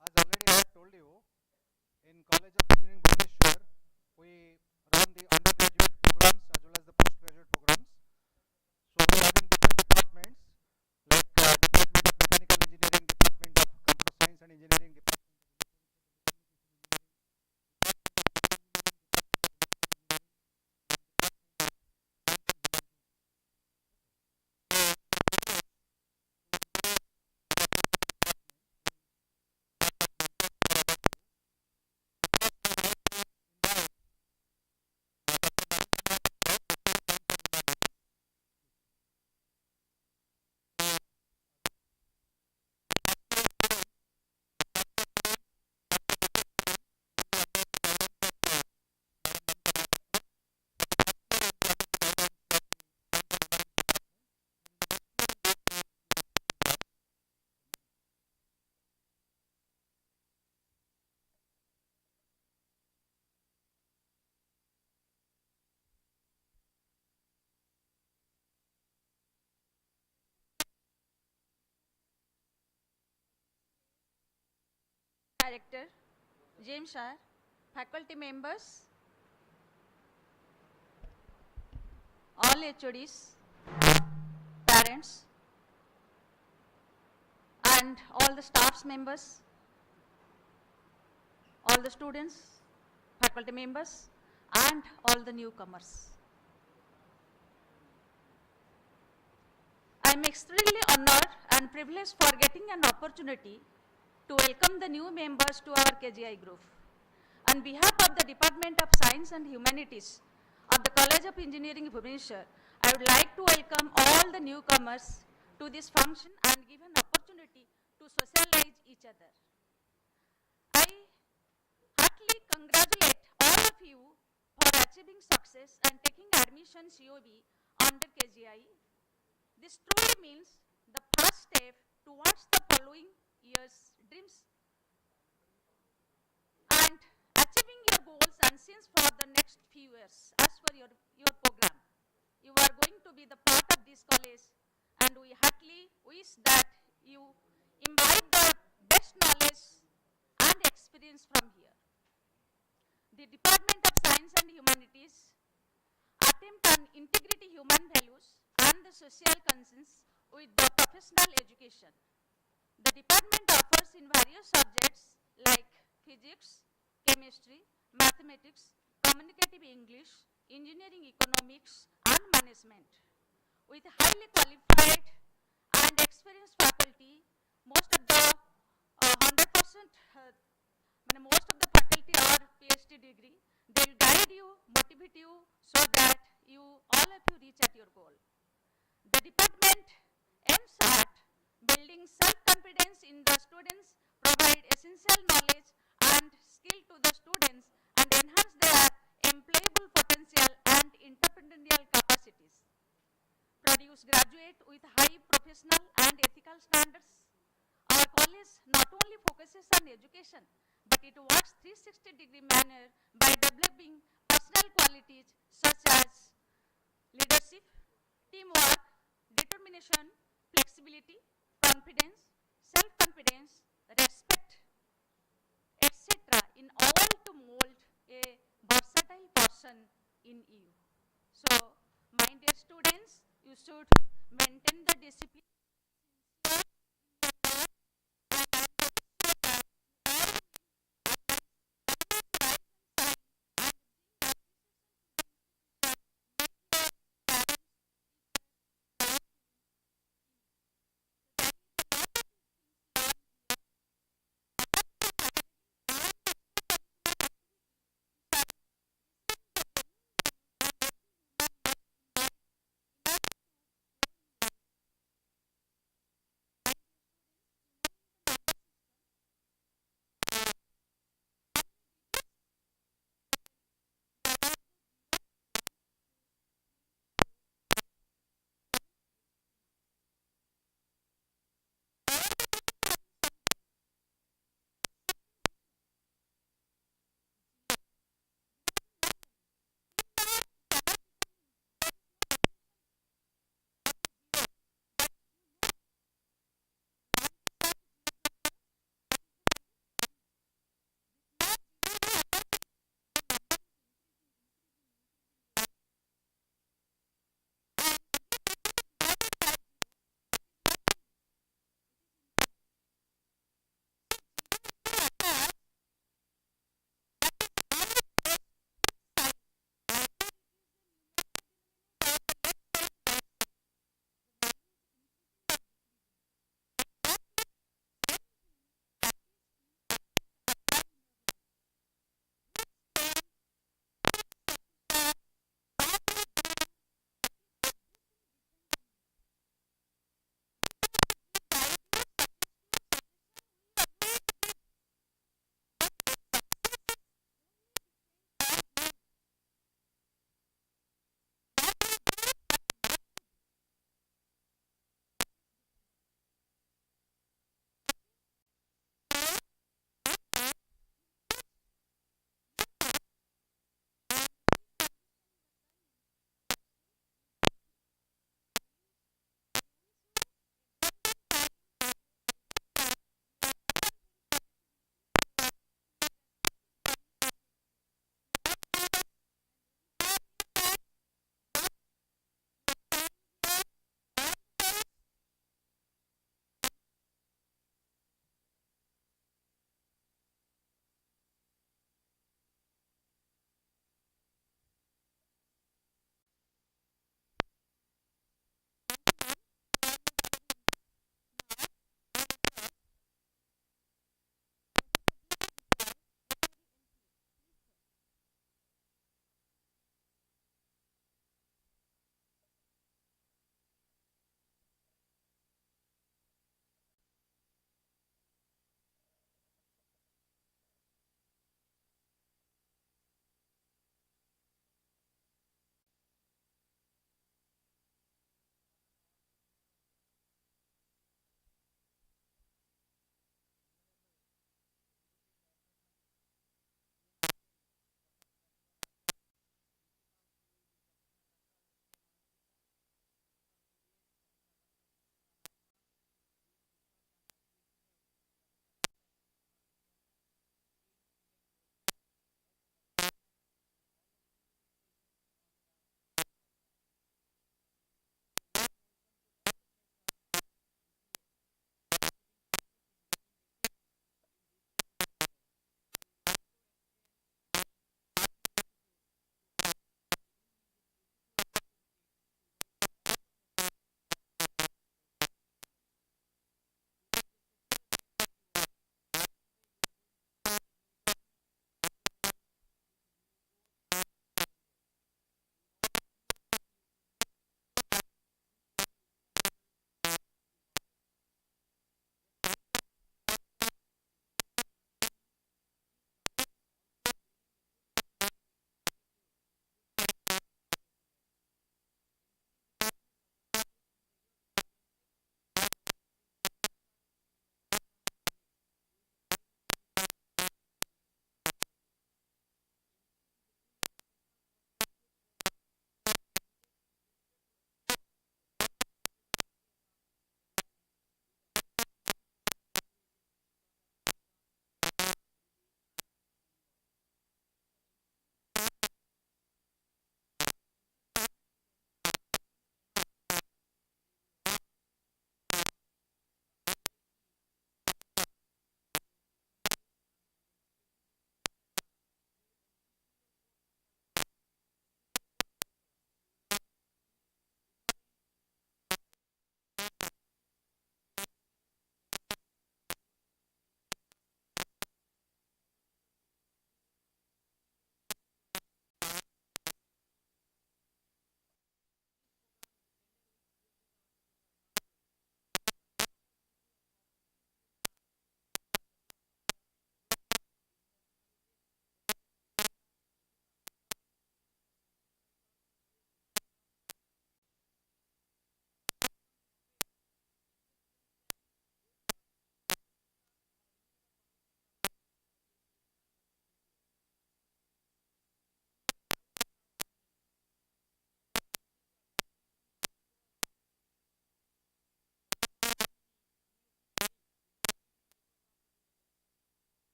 As already I have told you, in College of Engineering Bhubaneswar, we run the undergraduate programs as well as the postgraduate programs. So we are having different departments like Department of Mechanical Engineering, Department of Computer Science and Engineering, Director, James Shire, faculty members, all HODs, parents, and all the staffs members, all the students, faculty members, and all the newcomers. I am extremely honored and privileged for getting an opportunity to welcome the new members to our KGI group. On behalf of the Department of Science and Humanities of the College of Engineering Bhubaneswar, I would like to welcome all the newcomers to this function and give an opportunity to socialize each other. I heartily congratulate all of you for achieving success and taking admission COB under KGI. This truly means the first step towards the following year's dreams and achieving your goals and scenes for the next few years as per your program. You are going to be the part of this college, and we heartily wish that you imbibe the best knowledge and experience from here. The Department of Science and Humanities attempt on integrity human values and the social conscience with the professional education. The department offers in various subjects like physics, chemistry, mathematics, communicative English, engineering economics, and management. With highly qualified and experienced faculty, most of the 100%, most of the faculty are PhD degree. They will guide you, motivate you, so that all of you reach at your goal. The department aims at building self-confidence in the students, provide essential knowledge and skill to the students, and enhance their employable potential and entrepreneurial capacities. Produce graduates with high professional and ethical standards. Our college not only focuses on education, but it works 360-degree manner by developing personal qualities such as leadership, teamwork, determination, flexibility, confidence, self-confidence, respect, etc. in all to mold a versatile person in you. So, my dear students, you should maintain the discipline.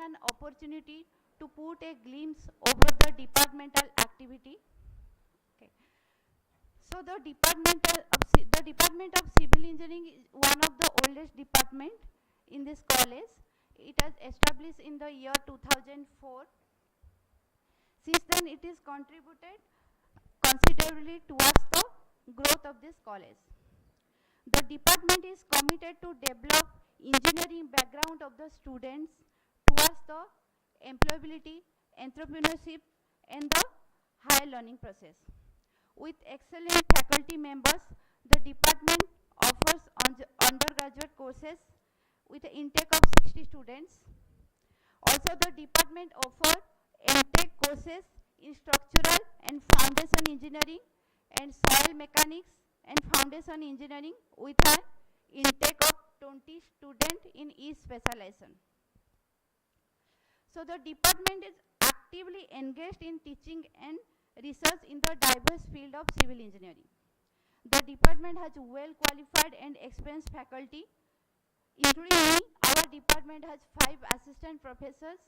an opportunity to put a glimpse over the departmental activity. Okay. So the Department of Civil Engineering is one of the oldest department in this college. It was established in the year 2004. Since then, it is contributed considerably towards the growth of this college. The department is committed to develop engineering background of the students towards the employability, entrepreneurship, and the higher learning process. With excellent faculty members, the department offers undergraduate courses with an intake of 60 students. Also, the department offers MTech courses in structural and foundation engineering and soil mechanics and foundation engineering with an intake of 20 students in each specialization. So the department is actively engaged in teaching and research in the diverse field of civil engineering. The department has well qualified and experienced faculty, including me. Our department has 5 assistant professors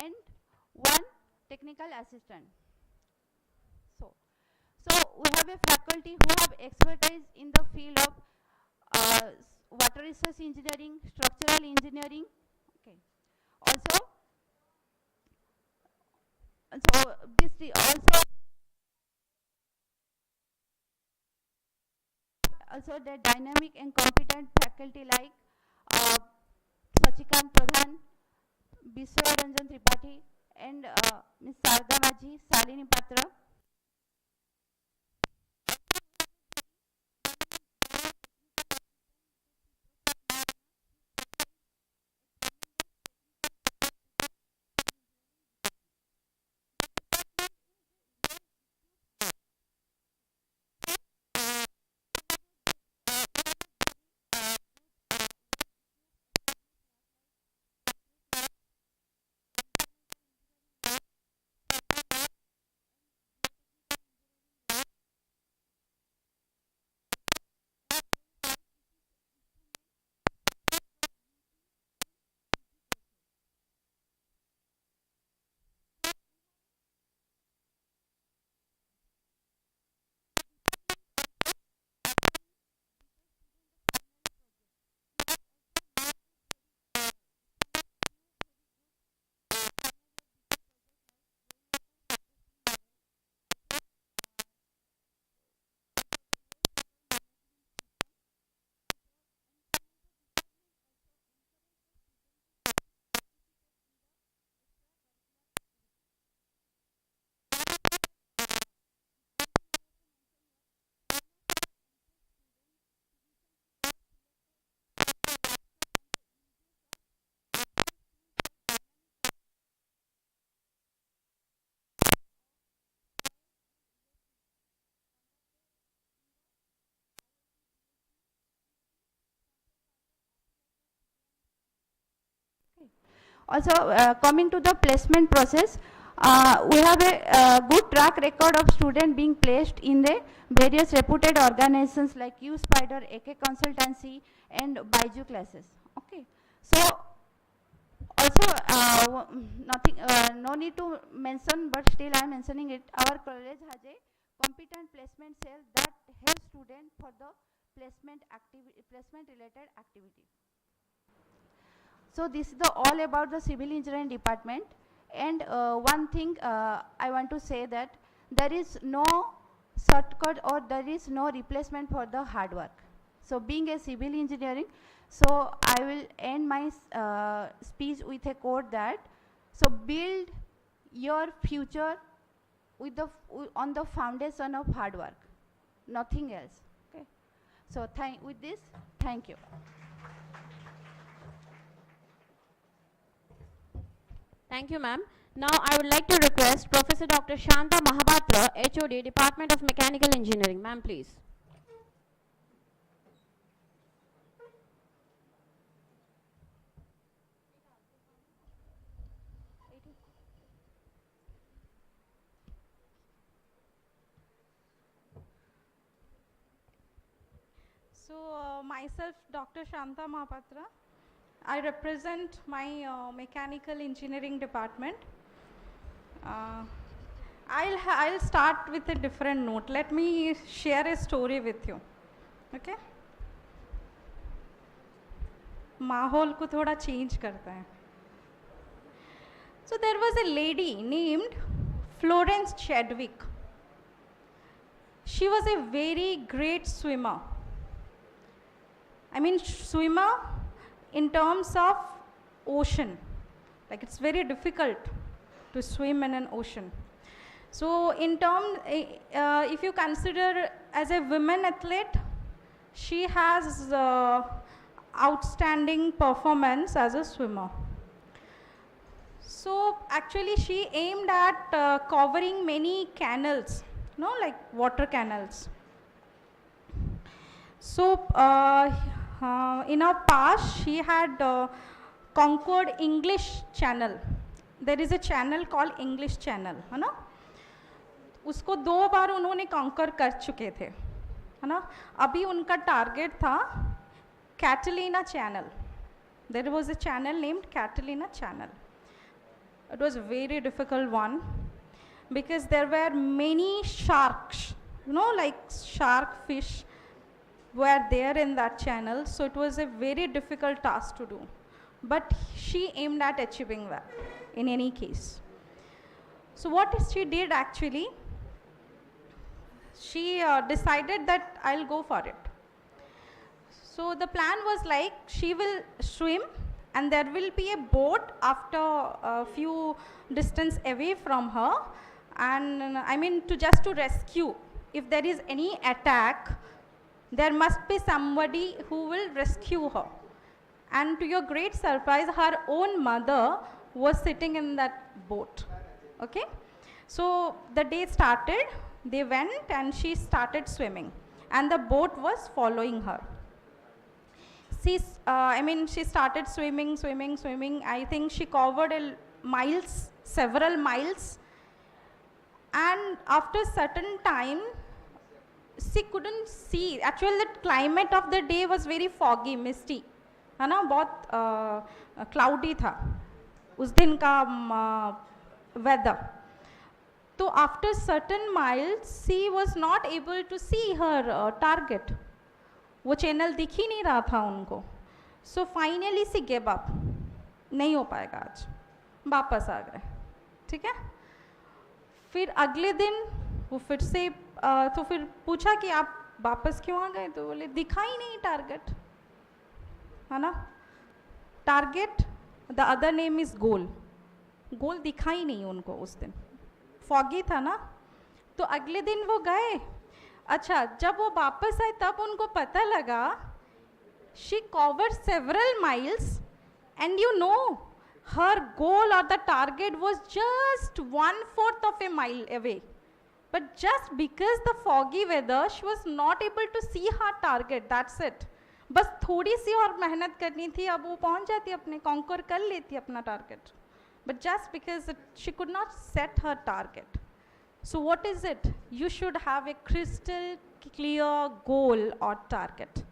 and 1 technical assistant. So we have a faculty who have expertise in the field of water resource engineering, structural engineering. Okay. Also, also the dynamic and competent faculty like Sachikant Pradhan, Biswa Ranjan Tripathi, and Ms. Sarda Maji, Salini Patra. Also, coming to the placement process, we have a good track record of students being placed in the various reputed organizations like U Spider, AK Consultancy, and Baiju classes. Okay. So, also, no need to mention, but still I am mentioning it. Our college has a competent placement cell that helps students for the placement related activity. So this is all about the civil engineering department. And one thing I want to say that there is no shortcut or there is no replacement for the hard work. So being a civil engineering, so I will end my speech with a quote that, so build your future with on the foundation of hard work, nothing else. Okay. So with this, thank you. Thank you, ma'am. Now I would like to request Professor Dr. Shanta Mahapatra, HOD, Department of Mechanical Engineering. Ma'am, please. So, myself, Dr. Shanta Mahapatra. I represent my mechanical engineering department. I'll start with a different note. Let me share a story with you. Okay? माहौल को थोड़ा change करते हैं. So there was a lady named Florence Chadwick. She was a very great swimmer. I mean swimmer in terms of ocean. Like it's very difficult to swim in an ocean. So in terms, if you consider as a women athlete, she has outstanding performance as a swimmer. So actually she aimed at covering many canals, like water canals. So in her past she had conquered English Channel. There is a channel called English Channel, है ना? उसको 2 बार उन्होंने conquer कर चुके थे, है ना? अभी उनका टारगेट था Catalina Channel. There was a channel named Catalina Channel. It was a very difficult one because there were many sharks, like shark fish were there in that channel. So it was a very difficult task to do. But she aimed at achieving that in any case. So what she did actually, she decided that I'll go for it. So the plan was like she will swim and there will be a boat after a few distance away from her, and I mean just to rescue. If there is any attack, there must be somebody who will rescue her. And to your great surprise, her own mother was sitting in that boat. Okay? So the day started, they went and she started swimming and the boat was following her. She started swimming. I think she covered several miles. And after certain time, she couldn't see. Actually, the climate of the day was very foggy, misty. है ना, बहुत cloudy था उस दिन का weather. So after certain miles, she was not able to see her target. वो channel दिख ही नहीं रहा था उनको. So finally she gave up. नहीं हो पाएगा आज, वापस आ गए. ठीक है. फिर अगले दिन वो फिर से तो फिर पूछा कि आप वापस क्यों आ गए, तो बोले दिखा ही नहीं टारगेट, है ना. Target, the other name is goal. Goal दिखा ही नहीं उनको उस दिन, फॉगी था ना. तो अगले दिन वो गए. अच्छा, जब वो वापस आए तब उनको पता लगा she covered several miles and you know her goal or the target was just 1/4 of a mile away. But just because the foggy weather, she was not able to see her target. That's it. बस थोड़ी सी और मेहनत करनी थी, अब वो पहुंच जाती, अपने कॉन्कर कर लेती अपना target. But just because she could not set her target. So what is it? You should have a crystal clear goal or target.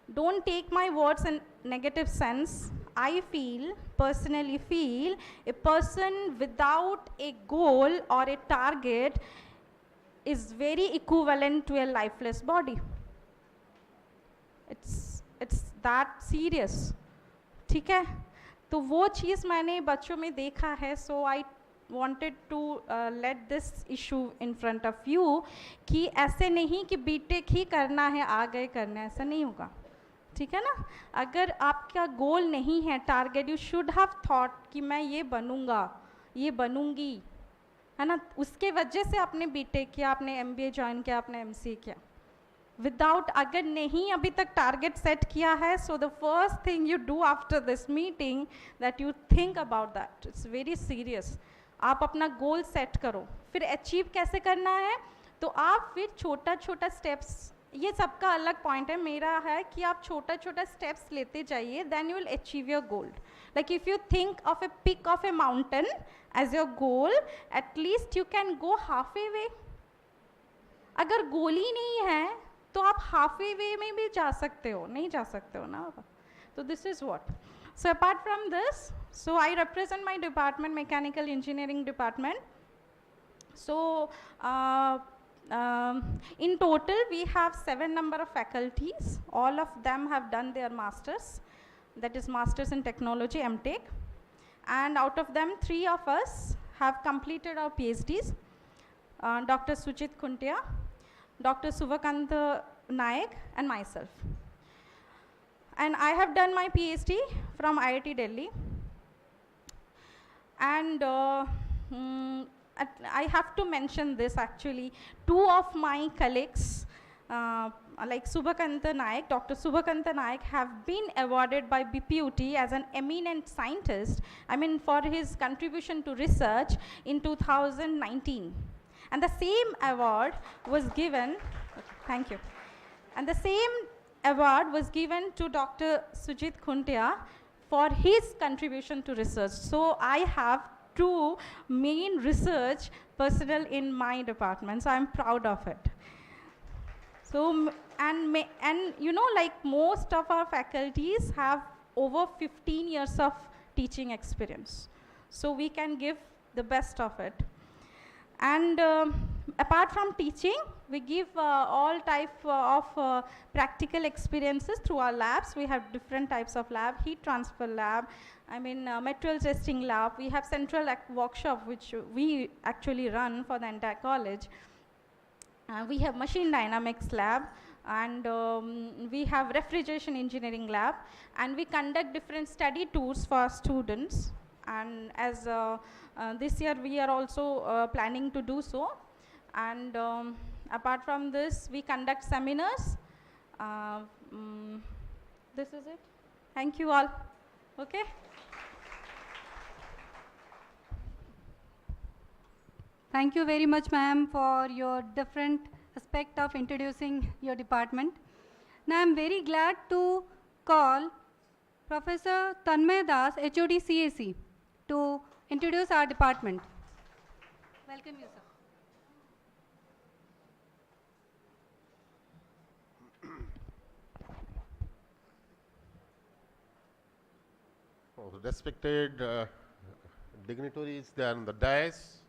Don't take my words in negative sense. I personally feel, a person without a goal or a target is very equivalent to a lifeless body. It's that serious. ठीक है. तो वो चीज़ मैंने बच्चों में देखा है. So I wanted to let this issue in front of you कि ऐसे नहीं कि बीटेक ही करना है, आ गए करना, ऐसा नहीं होगा. ठीक है ना. अगर आपका गोल नहीं है, target, you should have thought कि मैं ये बनूंगा, ये बनूंगी, है ना. उसके वजह से आपने बीटेक किया, आपने एमबीए ज्वाइन किया, आपने एमसीए किया. विदाउट, अगर नहीं अभी तक टारगेट सेट किया है, so the first thing you do after this meeting that you think about that. It's very serious. आप अपना गोल सेट करो. फिर अचीव कैसे करना है, तो आप फिर छोटा छोटा स्टेप्स, ये सबका अलग पॉइंट है. मेरा है कि आप छोटा छोटा स्टेप्स लेते जाइए, then you will achieve your goal. Like if you think of a peak of a mountain as your goal, at least you can go half a way. अगर गोल ही नहीं है तो आप हाफ ए वे में भी जा सकते हो, नहीं जा सकते हो ना. So this is what. So apart from this, so I represent my department, mechanical engineering department. So in total we have 7 number of faculties. All of them have done their masters, that is masters in technology, MTech, and out of them 3 of us have completed our PhDs. Dr. Sujit Khuntia, Dr. Suvakanta Naik, and myself. And I have done my PhD from IIT Delhi. And I have to mention this actually. 2 of my colleagues, like Subhakanta Naik, Dr. Subhakanta Naik, have been awarded by BPUT as an eminent scientist, I mean for his contribution to research in 2019. And the same award was given, okay, thank you. And the same award was given to Dr. Sujit Khuntia for his contribution to research. So I have 2 main research personnel in my department, so I'm proud of it. So, and you know, like most of our faculties have over 15 years of teaching experience. So we can give the best of it. And apart from teaching, we give all type of practical experiences through our labs. We have different types of lab, heat transfer lab, I mean material testing lab. We have central workshop which we actually run for the entire college. We have machine dynamics lab, and we have refrigeration engineering lab, and we conduct different study tours for students. And as this year we are also planning to do so. And apart from this, we conduct seminars. This is it. Thank you all. Okay. Thank you very much, ma'am, for your different aspect of introducing your department. Now, I'm very glad to call Professor Tanmay Das, HOD CAC, to introduce our department. Welcome you, sir. Respected dignitaries there on the dais,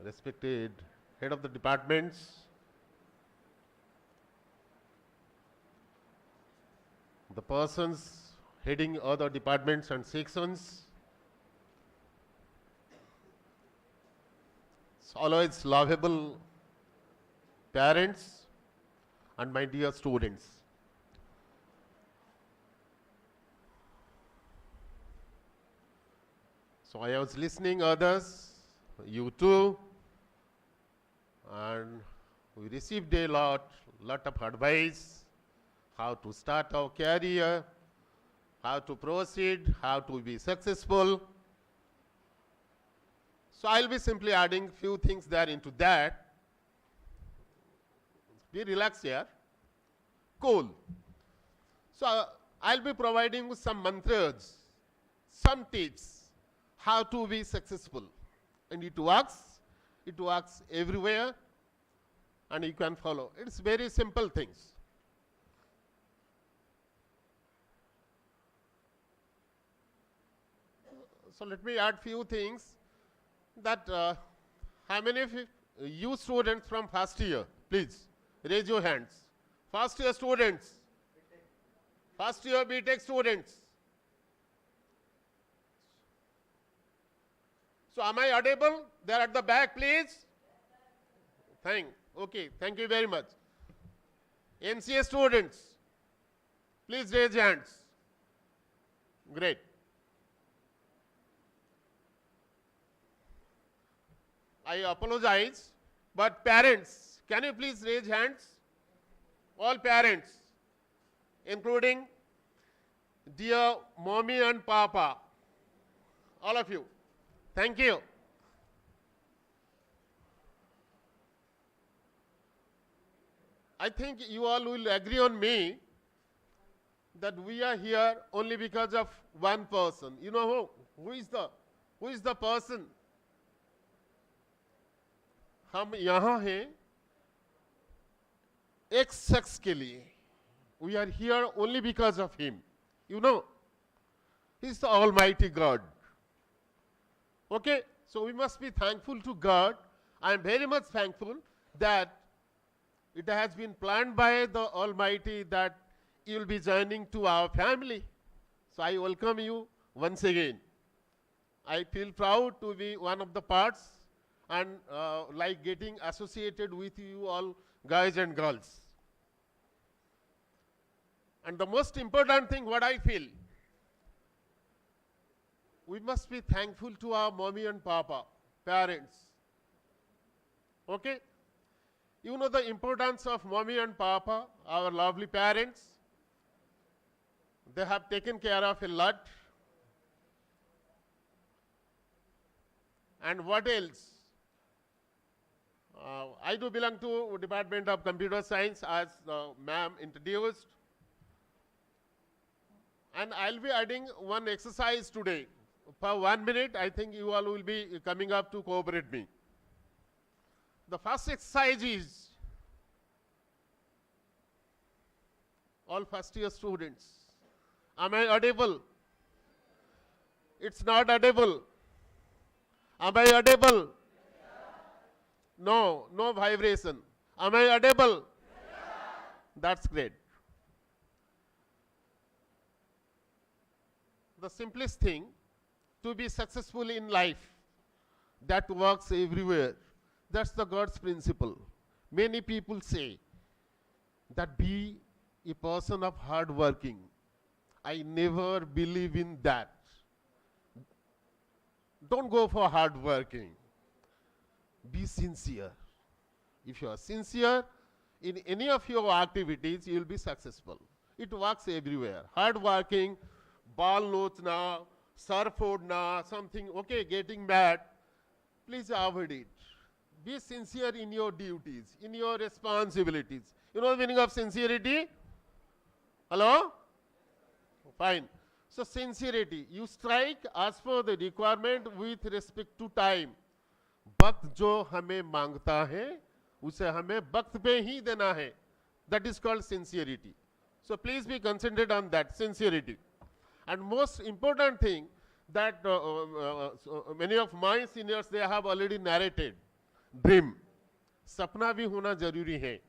respected head of the departments, the persons heading other departments and sections, it's always lovable parents, and my dear students. So I was listening others, you too, and we received a lot of advice, how to start our career, how to proceed, how to be successful. So I'll be simply adding few things there into that. Be relaxed here. Cool. So I'll be providing some mantras, some tips, how to be successful. And it works everywhere, and you can follow. It's very simple things. So let me add few things that how many of you students from first year, please raise your hands. First year students, first year BTech students. So am I audible? They're at the back, please. Okay, thank you very much. MCA students, please raise your hands. Great. I apologize, but parents, can you please raise hands? All parents, including dear mommy and papa, all of you. Thank you. I think you all will agree on me that we are here only because of one person. You know who is the person? हम यहाँ हैं एक शख्स के लिए. we are here only because of him. You know, he's the Almighty God. Okay, so we must be thankful to God. I am very much thankful that it has been planned by the Almighty that you will be joining to our family. So I welcome you once again. I feel proud to be one of the parts and like getting associated with you all guys and girls. And the most important thing what I feel, we must be thankful to our mommy and papa, parents. Okay? You know the importance of mommy and papa, our lovely parents. They have taken care of a lot. And what else? I do belong to Department of Computer Science as ma'am introduced. And I'll be adding one exercise today. For 1 minute, I think you all will be coming up to cooperate me. The first exercise is, all first year students, am I audible? It's not audible. Am I audible? No, no vibration. Am I audible? That's great. The simplest thing to be successful in life, that works everywhere. That's the God's principle. Many people say that be a person of hard working. I never believe in that. Don't go for hard working. Be sincere. If you are sincere in any of your activities, you will be successful. It works everywhere. Hard working, ball notes na, surfboard na, something, okay, getting mad, please avoid it. Be sincere in your duties, in your responsibilities. You know the meaning of sincerity? Hello? Fine. So sincerity, you strike as per the requirement with respect to time. वक्त जो हमें मांगता है उसे हमें वक्त पे ही देना है. That is called sincerity. So please be concentrated on that, sincerity. And most important thing that so many of my seniors, they have already narrated. Dream. सपना भी होना जरूरी है.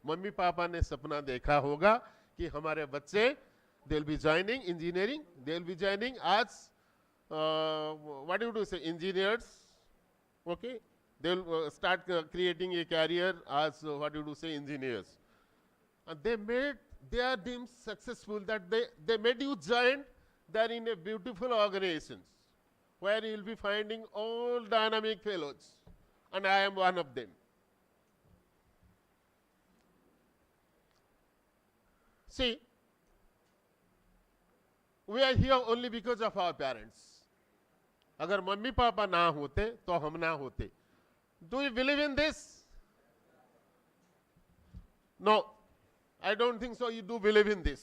मम्मी पापा ने सपना देखा होगा कि हमारे बच्चे, they'll be joining engineering, they'll be joining as what do you do say, engineers. Okay, they'll start creating a career as what you do say, engineers. And they made their dreams successful, that they made you join there in a beautiful organizations where you will be finding all dynamic fellows, and I am one of them. See, we are here only because of our parents. अगर mummy papa ना होते तो हम ना होते. Do you believe in this? No, I don't think so. You do believe in this.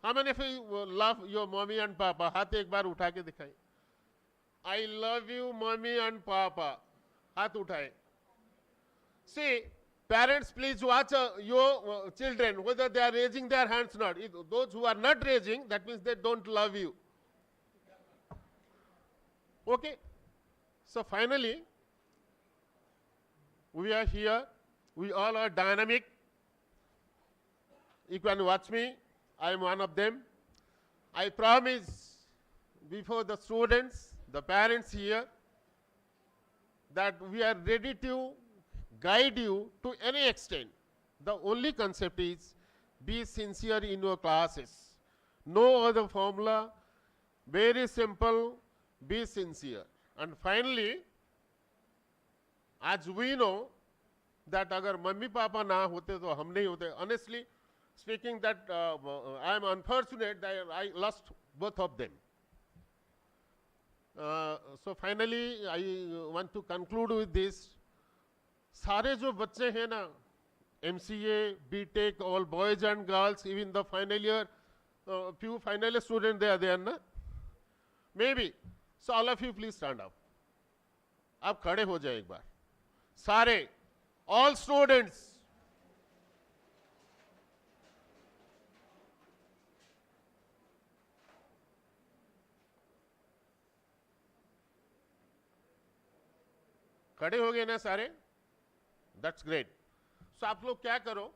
How many of you love your mommy and papa? हाथ एक बार उठा के दिखाएं. I love you, mommy and papa. हाथ उठाएं. See, parents, please watch your children, whether they are raising their hands or not. If those who are not raising, that means they don't love you. Okay, so finally, we are here. We all are dynamic. You can watch me. I am one of them. I promise before the students, the parents here, that we are ready to guide you to any extent. The only concept is be sincere in your classes. No other formula. Very simple. Be sincere. And finally, as we know that agar mummy papa na hote to hum nahi hote. Honestly speaking, that I am unfortunate that I lost both of them. So finally, I want to conclude with this. सारे जो बच्चे हैं ना, MCA, BTech, all boys and girls, even the final year, few final year students they are there ना, maybe. So all of you please stand up. आप खड़े हो जाए एक बार. सारे, all students. खड़े हो गए ना सारे? That's great. So आप लोग क्या करो?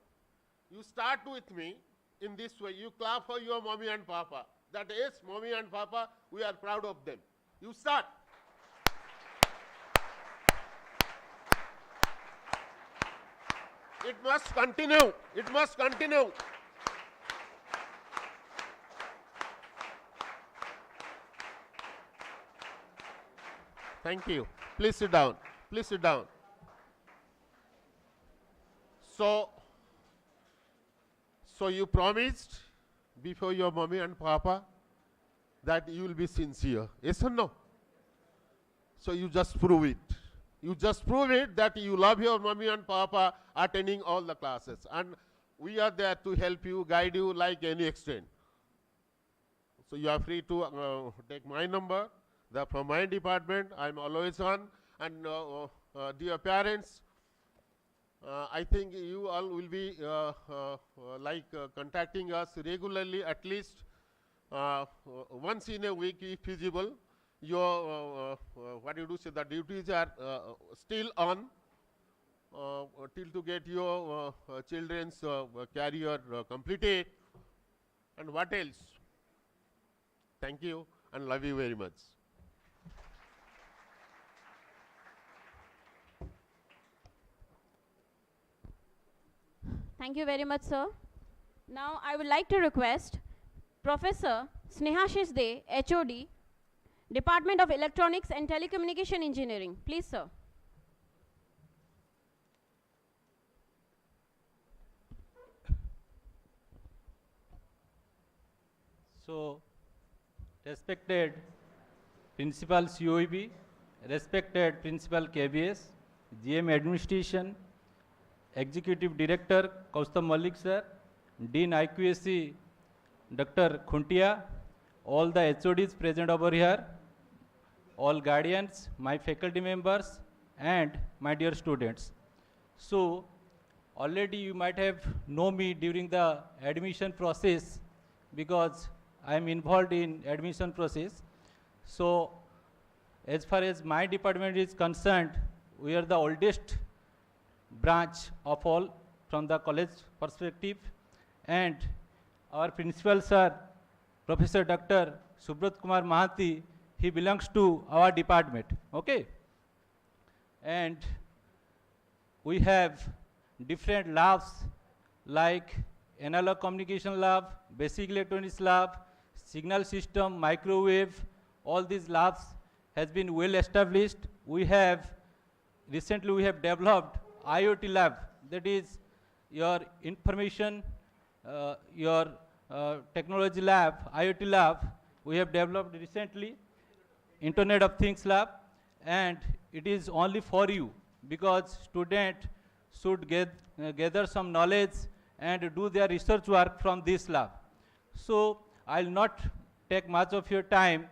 You start with me in this way. You clap for your mommy and papa. That is, mommy and papa, we are proud of them. You start. It must continue. It must continue. Thank you. Please sit down. Please sit down. So you promised before your mommy and papa that you will be sincere. Yes or no? So you just prove it. You just prove it that you love your mommy and papa attending all the classes. And we are there to help you, guide you like any extent. So you are free to take my number. From my department, I'm always on. And dear parents, I think you all will be contacting us regularly, at least once in a week if feasible. Your what you do say, the duties are still on till to get your children's career completed. And what else? Thank you and love you very much. Thank you very much, sir. Now I would like to request Professor Snehashish De, HOD, Department of Electronics and Telecommunication Engineering. Please, sir. So, respected Principal COEB, respected Principal KBS, GM Administration, Executive Director Koustuv Malik sir, Dean IQSC Dr. Khuntia, all the HODs present over here, all guardians, my faculty members, and my dear students. So, already you might have known me during the admission process because I am involved in admission process. So, as far as my department is concerned, we are the oldest branch of all from the college perspective, and our principal sir, Professor Dr. Subrat Kumar Mahanti, he belongs to our department, okay? And we have different labs like analog communication lab, basic electronics lab, signal system, microwave. All these labs has been well established. Recently we have developed IoT lab, that is your information, your technology lab, IoT lab. We have developed recently Internet of Things lab, and it is only for you because student should gather some knowledge and do their research work from this lab. So I'll not take much of your time.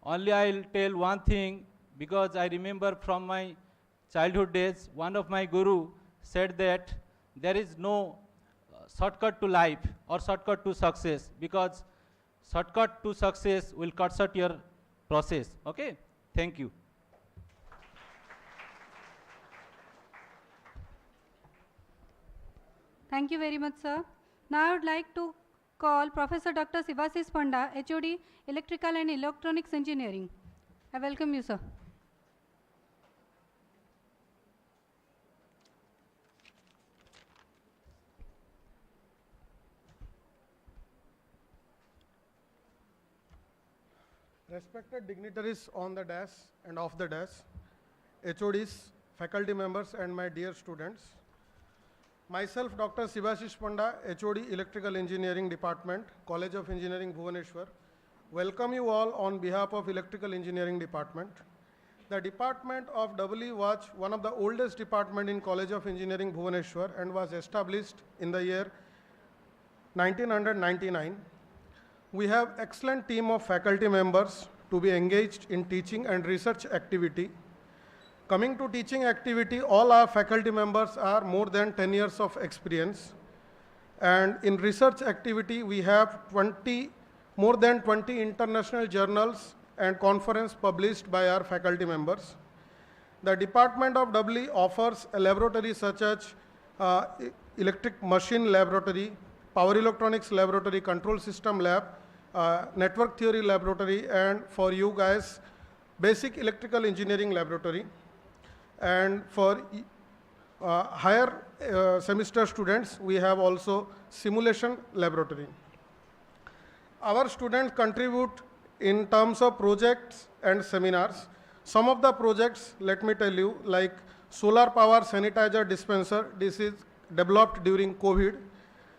Only I'll tell one thing, because I remember from my childhood days, one of my guru said that there is no shortcut to life or shortcut to success, because shortcut to success will cut short your process. Okay? Thank you. Thank you very much, sir. Now I would like to call Professor Dr. Sivasis Panda, HOD, Electrical and Electronics Engineering. I welcome you, sir. Respected dignitaries on the dash and off the dash, HODs, faculty members, and my dear students. Myself, Dr. Sivashish Panda, HOD, Electrical Engineering Department, College of Engineering, Bhubaneswar, welcome you all on behalf of Electrical Engineering Department. The department of EE was one of the oldest department in College of Engineering, Bhubaneswar, and was established in the year 1999. We have excellent team of faculty members to be engaged in teaching and research activity. Coming to teaching activity, all our faculty members are more than 10 years of experience. And in research activity, we have more than 20 international journals and conference published by our faculty members. The Department of EE offers a laboratory such as electric machine laboratory, power electronics laboratory, control system lab, network theory laboratory, and for you guys, basic electrical engineering laboratory. And for higher semester students, we have also simulation laboratory. Our students contribute in terms of projects and seminars. Some of the projects, let me tell you, like solar power sanitizer dispenser, this is developed during COVID.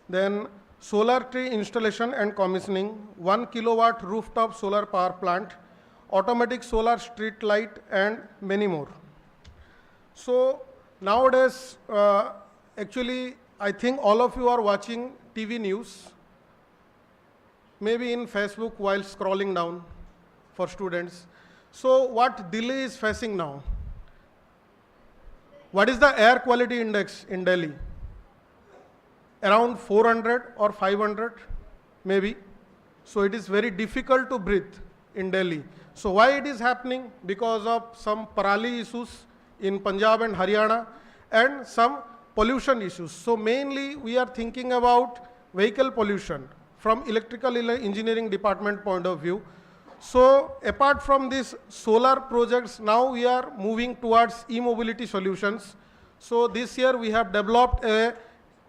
Then solar tree installation and commissioning, 1 kilowatt rooftop solar power plant, automatic solar street light, and many more. So nowadays, actually, I think all of you are watching TV news, maybe in Facebook while scrolling down for students. So what Delhi is facing now? What is the air quality index in Delhi? Around 400 or 500 maybe. So it is very difficult to breathe in Delhi. So why it is happening? Because of some parali issues in Punjab and Haryana and some pollution issues. So mainly we are thinking about vehicle pollution from electrical engineering department point of view. So apart from these solar projects, now we are moving towards e-mobility solutions. So this year we have developed a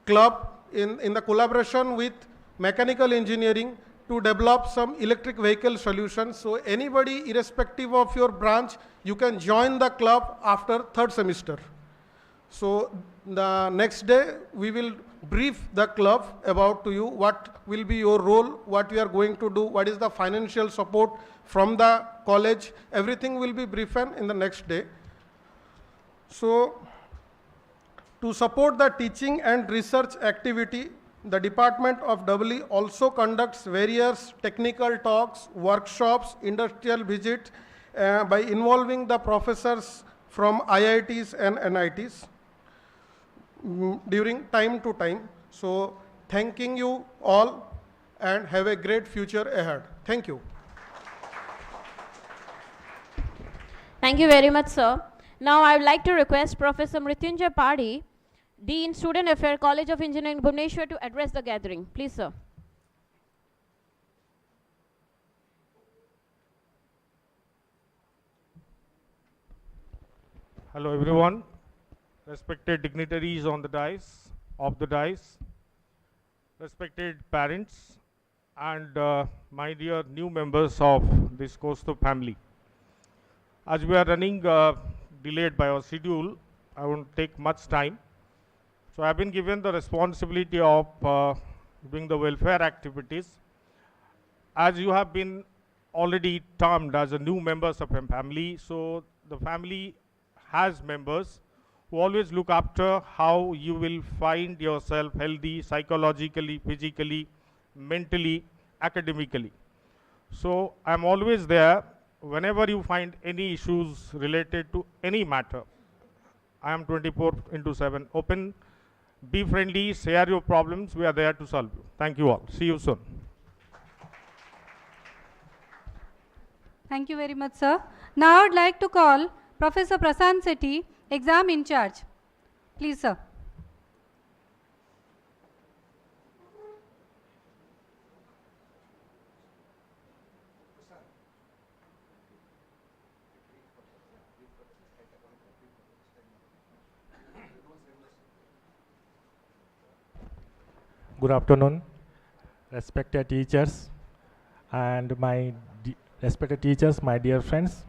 club in the collaboration with mechanical engineering to develop some electric vehicle solutions. So anybody, irrespective of your branch, you can join the club after third semester. So the next day we will brief the club about to you what will be your role, what you are going to do, what is the financial support from the college, everything will be briefed in the next day. So to support the teaching and research activity, the Department of EE also conducts various technical talks, workshops, industrial visits by involving the professors from IITs and NITs during time to time. So thanking you all and have a great future ahead. Thank you. Thank you very much, sir. Now I would like to request Professor Mrityunjay Padi, Dean Student Affairs, College of Engineering, Bhubaneswar, to address the gathering. Please, sir. Hello everyone, respected dignitaries on the dais, respected parents, and my dear new members of this Koustuv family. As we are running delayed by our schedule, I won't take much time. So I have been given the responsibility of doing the welfare activities. As you have been already termed as a new members of a family, so the family has members who always look after how you will find yourself healthy psychologically, physically, mentally, academically. So I'm always there whenever you find any issues related to any matter. I am 24/7 open. Be friendly, share your problems. We are there to solve you. Thank you all. See you soon. Thank you very much, sir. Now I would like to call Professor Prasant Sethi, exam in charge. Please, sir. Good afternoon, respected teachers and my respected teachers, my dear friends.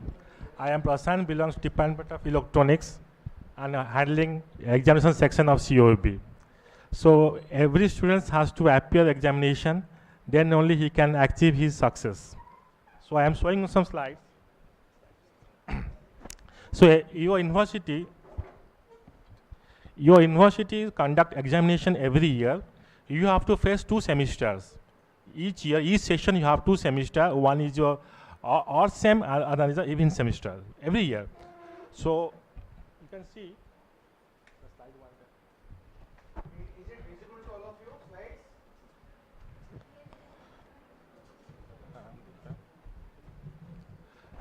I am Prasan, belongs to Department of Electronics and handling examination section of COEB. So every student has to appear examination, then only he can achieve his success. So I am showing some slides. So your university conduct examination every year. You have to face 2 semesters. Each year, each session you have 2 semesters. One is your odd sem, other is the even semester, every year. So you can see the slide one there. Is it visible to all of you, slides?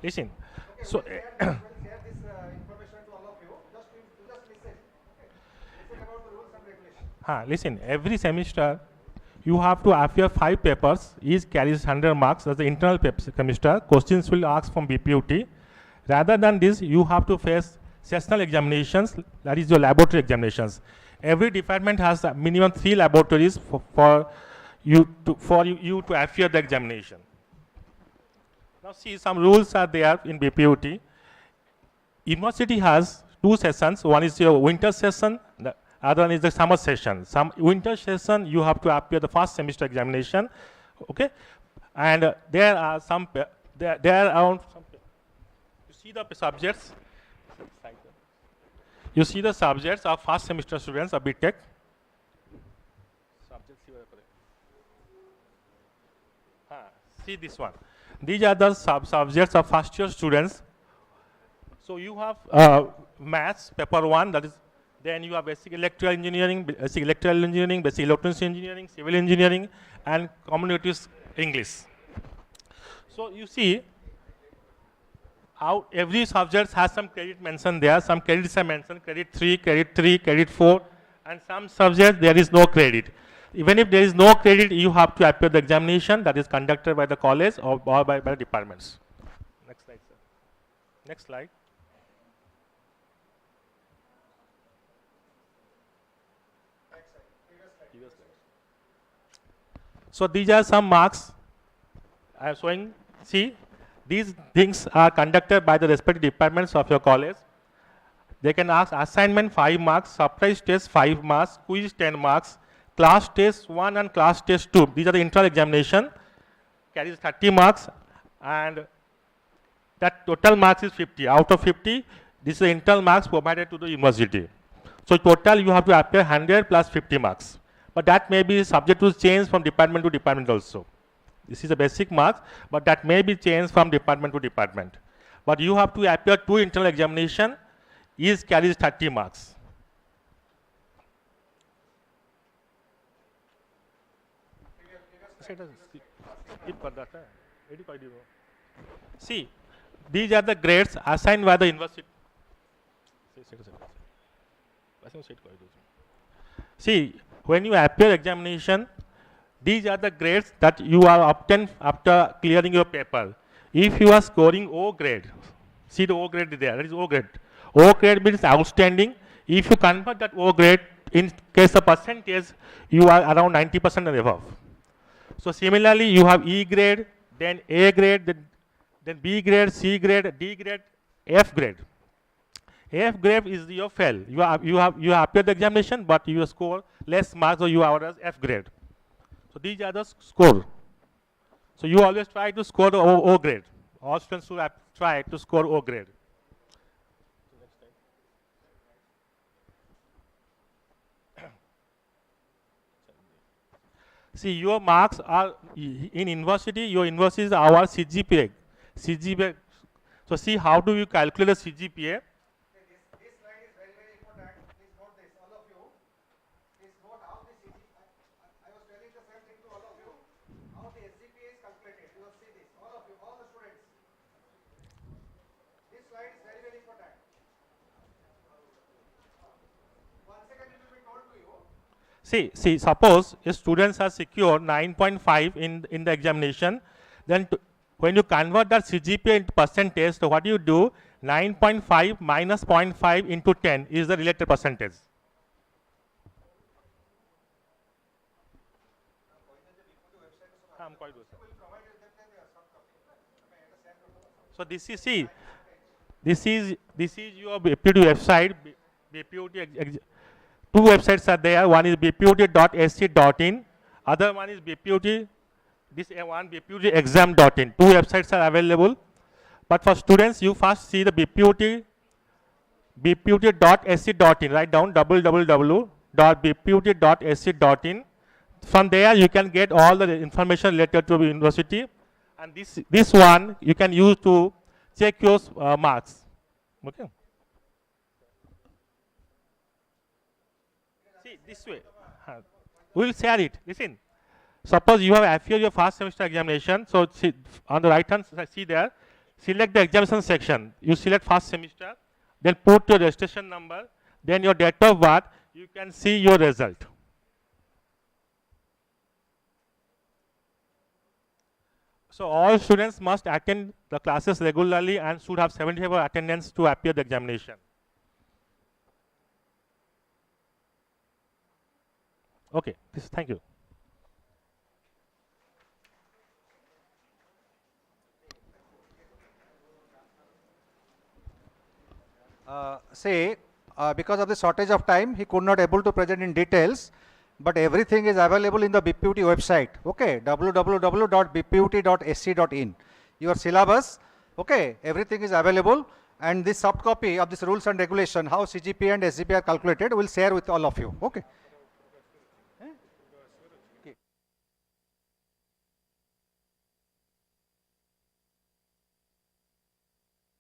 Listen. Okay, So we'll share this information to all Listen, every semester you have to appear 5 papers, each carries 100 marks as the internal semester. Questions will ask from BPUT. Rather than this, you have to face sessional examinations, that is your laboratory examinations. Every department has a minimum 3 laboratories for you to appear the examination. Now see, some rules are there in BPUT. University has 2 sessions. One is your winter session, the other one is the summer session. Some winter session you have to appear the first semester examination, okay? And there are some, there are around some, you see the subjects, you see the subjects of first semester students of BTech. See this one. These are the subjects of first year students. So you have maths, paper 1, that is, then you have basic electrical engineering, basic electronics engineering, civil engineering, and communities English. So you see how every subject has some credit mentioned there, some credits are mentioned, credit 3, credit 4, and some subjects there is no credit. Even if there is no credit, you have to appear the examination that is conducted by the college or by the departments. Next slide, sir. Next slide. So these are some marks I am showing. See, these things are conducted by the respective departments of your college. They can ask assignment 5 marks, surprise test 5 marks, quiz 10 marks, class test 1 and class test 2. These are the internal examination, carries 30 marks, and that total marks is 50. Out of 50, this is the internal marks provided to the university. So total you have to appear 100 plus 50 marks. But that may be subject to change from department to department also. This is a basic marks, but that may be changed from department to department. But you have to appear 2 internal examination, each carries 30 marks. See, these are the grades assigned by the university. See, when you appear examination, these are the grades that you are obtained after clearing your paper. If you are scoring O grade, see the O grade there, that is O grade. O grade means outstanding. If you convert that O grade, in case of percentage, you are around 90% and above. So similarly, you have E grade, then A grade, then B grade, C grade, D grade, F grade. F grade is your fail. You have appeared the examination, but you score less marks, so you are as F grade. So these are the score. So you always try to score the O grade. All students should try to score O grade. See, your marks are in university. Your university is our CGPA. CGPA. So see, how do you calculate the CGPA? This slide is very, very important. Please note this, all of you. Please note how the I was telling the same thing to all of you. How the SGPA is calculated. You will see this. All of you, all the students. This slide is very, very important. Once again, it will be told to you. See, suppose if students are secured 9.5 in the examination, then when you convert that CGPA into percentage, so what do you do? 9.5 minus 0.5 into 10 is the related percentage. So this is, see, this is your BPUT website. BPUT 2 websites are there. One is bput.sc.in. Other one is BPUT. This one bputexam.in. 2 websites are available. But for students, you first see the bput.sc.in. Write down www.bput.sc.in. From there, you can get all the information related to the university. And this one you can use to check your marks. Okay. See, this way. We will share it. Listen. Suppose you have appeared your first semester examination. So see, on the right hand side, see there. Select the examination section. You select first semester. Then put your registration number. Then your date of birth. You can see your result. So all students must attend the classes regularly and should have 75 attendance to appear the examination. Okay, thank you. Because of the shortage of time, he could not able to present in details, but everything is available in the BPUT website, okay, www.bput.sc.in. Your syllabus, okay, everything is available, and this soft copy of this rules and regulation, how CGP and SGP are calculated, will share with all of you, okay.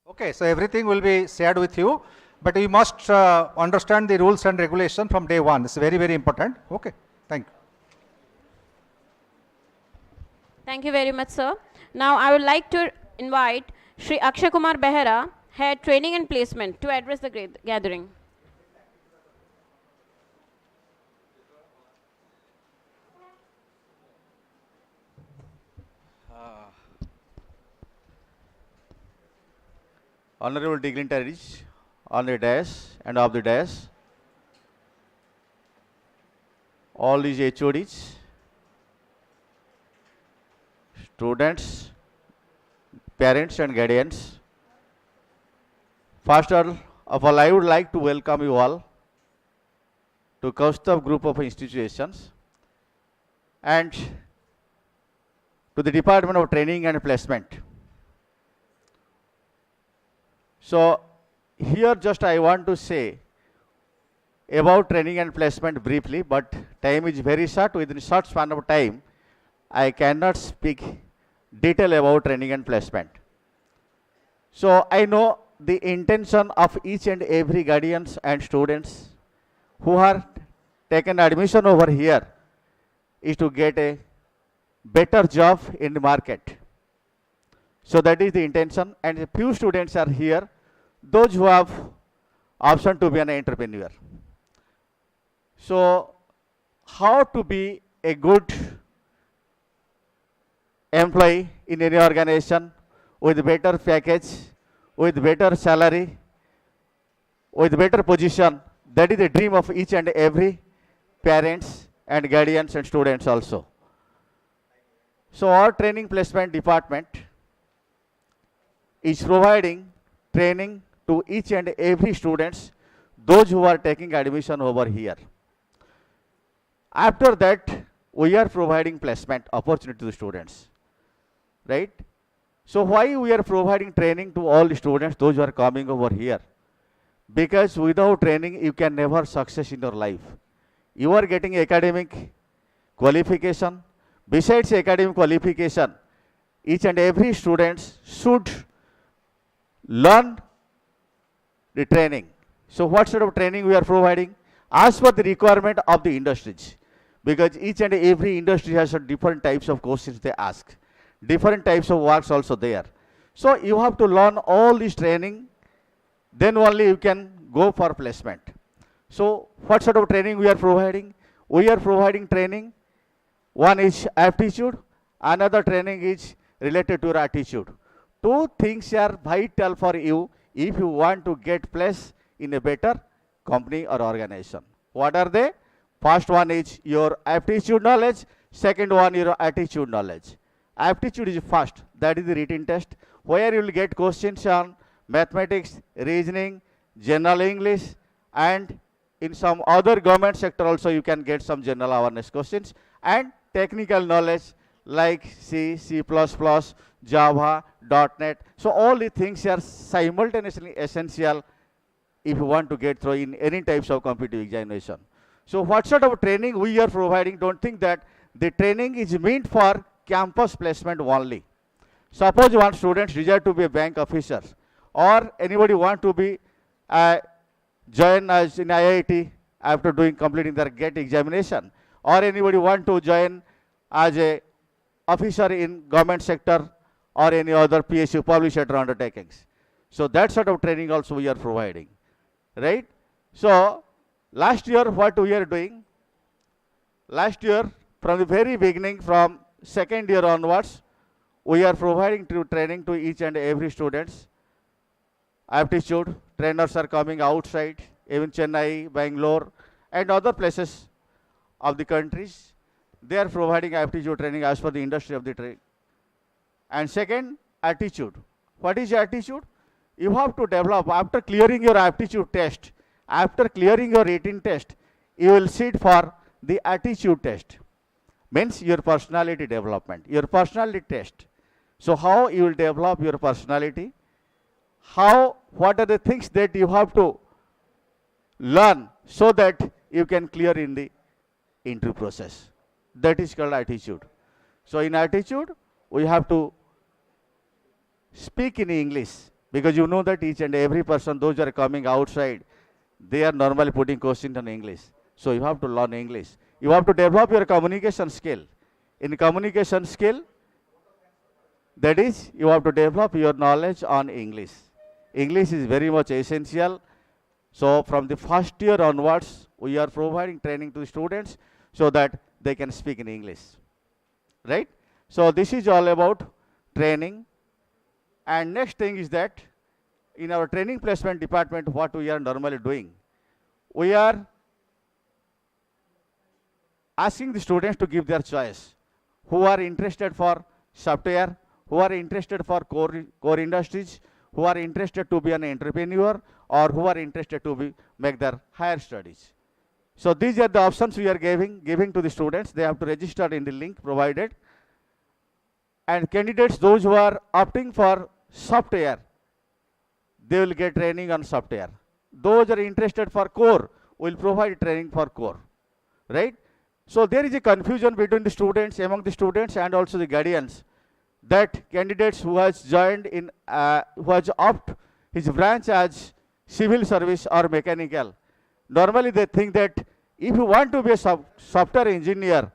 Okay, so everything will be shared with you, but you must understand the rules and regulation from day one. It's very, very important. Okay, thank you. Thank you very much, sir. Now I would like to invite Shri Akshay Kumar Behera, Head Training and Placement, to address the gathering. Honorable dignitaries on the dais and off the dais, all these HODs, students, parents and guardians. First of all, I would like to welcome you all to Koustuv group of institutions and to the Department of Training and Placement. So here just I want to say about training and placement briefly, but time is very short. Within short span of time, I cannot speak detail about training and placement. So I know the intention of each and every guardians and students who are taken admission over here is to get a better job in the market. So that is the intention, and a few students are here, those who have option to be an entrepreneur. So how to be a good employee in any organization with better package, with better salary, with better position, that is the dream of each and every parents and guardians and students also. So our training placement department is providing training to each and every students, those who are taking admission over here. After that, we are providing placement opportunity to the students, right? So why we are providing training to all the students, those who are coming over here? Because without training, you can never success in your life. You are getting academic qualification. Besides academic qualification, each and every student should learn the training. So what sort of training we are providing? As per the requirement of the industries. Because each and every industry has different types of questions they ask. Different types of works also there. So you have to learn all this training, then only you can go for placement. So what sort of training we are providing? We are providing training. One is aptitude, another training is related to your attitude. Two things are vital for you if you want to get place in a better company or organization. What are they? First one is your aptitude knowledge, second one your attitude knowledge. Aptitude is first, that is the written test, where you will get questions on mathematics, reasoning, general English, and in some other government sector also you can get some general awareness questions, and technical knowledge like C, C++, Java, .NET. So all the things are simultaneously essential if you want to get through in any types of competitive examination. So what sort of training we are providing? Don't think that the training is meant for campus placement only. Suppose one student desire to be a bank officer, or anybody want to be join as in IIT after completing their GATE examination, or anybody want to join as a officer in government sector or any other PSU, public sector undertakings. So that sort of training also we are providing, right? So last year what we are doing? Last year from the very beginning, from second year onwards, we are providing training to each and every students. Aptitude trainers are coming outside, even Chennai, Bangalore, and other places of the countries. They are providing aptitude training as per the industry of the trade. And second, attitude. What is attitude? You have to develop, after clearing your aptitude test, after clearing your written test, you will sit for the attitude test. Means your personality development, your personality test. So how you will develop your personality? What are the things that you have to learn so that you can clear in the interview process? That is called attitude. So in attitude, we have to speak in English, because you know that each and every person, those who are coming outside, they are normally putting questions in English. So you have to learn English. You have to develop your communication skill. In communication skill, that is, you have to develop your knowledge on English. English is very much essential. So from the first year onwards, we are providing training to the students so that they can speak in English. Right? So this is all about training. And next thing is that in our training placement department, what we are normally doing, we are asking the students to give their choice. Who are interested for software, who are interested for core industries, who are interested to be an entrepreneur, or who are interested to make their higher studies. So these are the options we are giving to the students. They have to register in the link provided. And candidates, those who are opting for software, they will get training on software. Those who are interested for core will provide training for core. Right? So there is a confusion between the students, among the students and also the guardians, that candidates who has joined in, who has opted his branch as civil service or mechanical, normally they think that if you want to be a software engineer,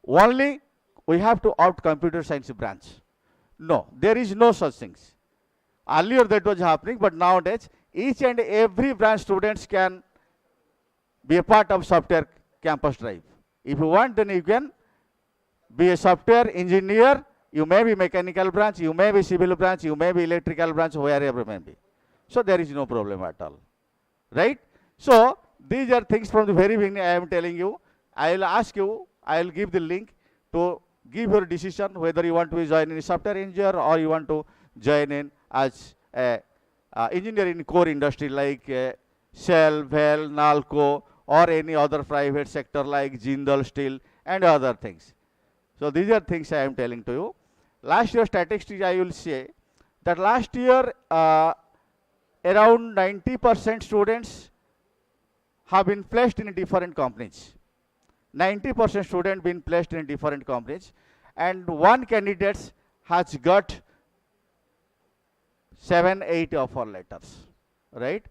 only we have to opt computer science branch. No, there is no such things. Earlier that was happening, but nowadays each and every branch students can be a part of software campus drive. If you want, then you can be a software engineer. You may be mechanical branch, you may be civil branch, you may be electrical branch, wherever may be. So there is no problem at all. Right? So these are things from the very beginning I am telling you. I will ask you, I will give the link to give your decision whether you want to join in software engineer or you want to join in as a engineer in core industry like Shell, Bell, Nalco, or any other private sector like Jindal Steel and other things. So these are things I am telling to you. Last year statistics I will say that last year around 90% students have been placed in different companies. 90% students been placed in different companies, and one candidate has got 7-8 offer letters. Right?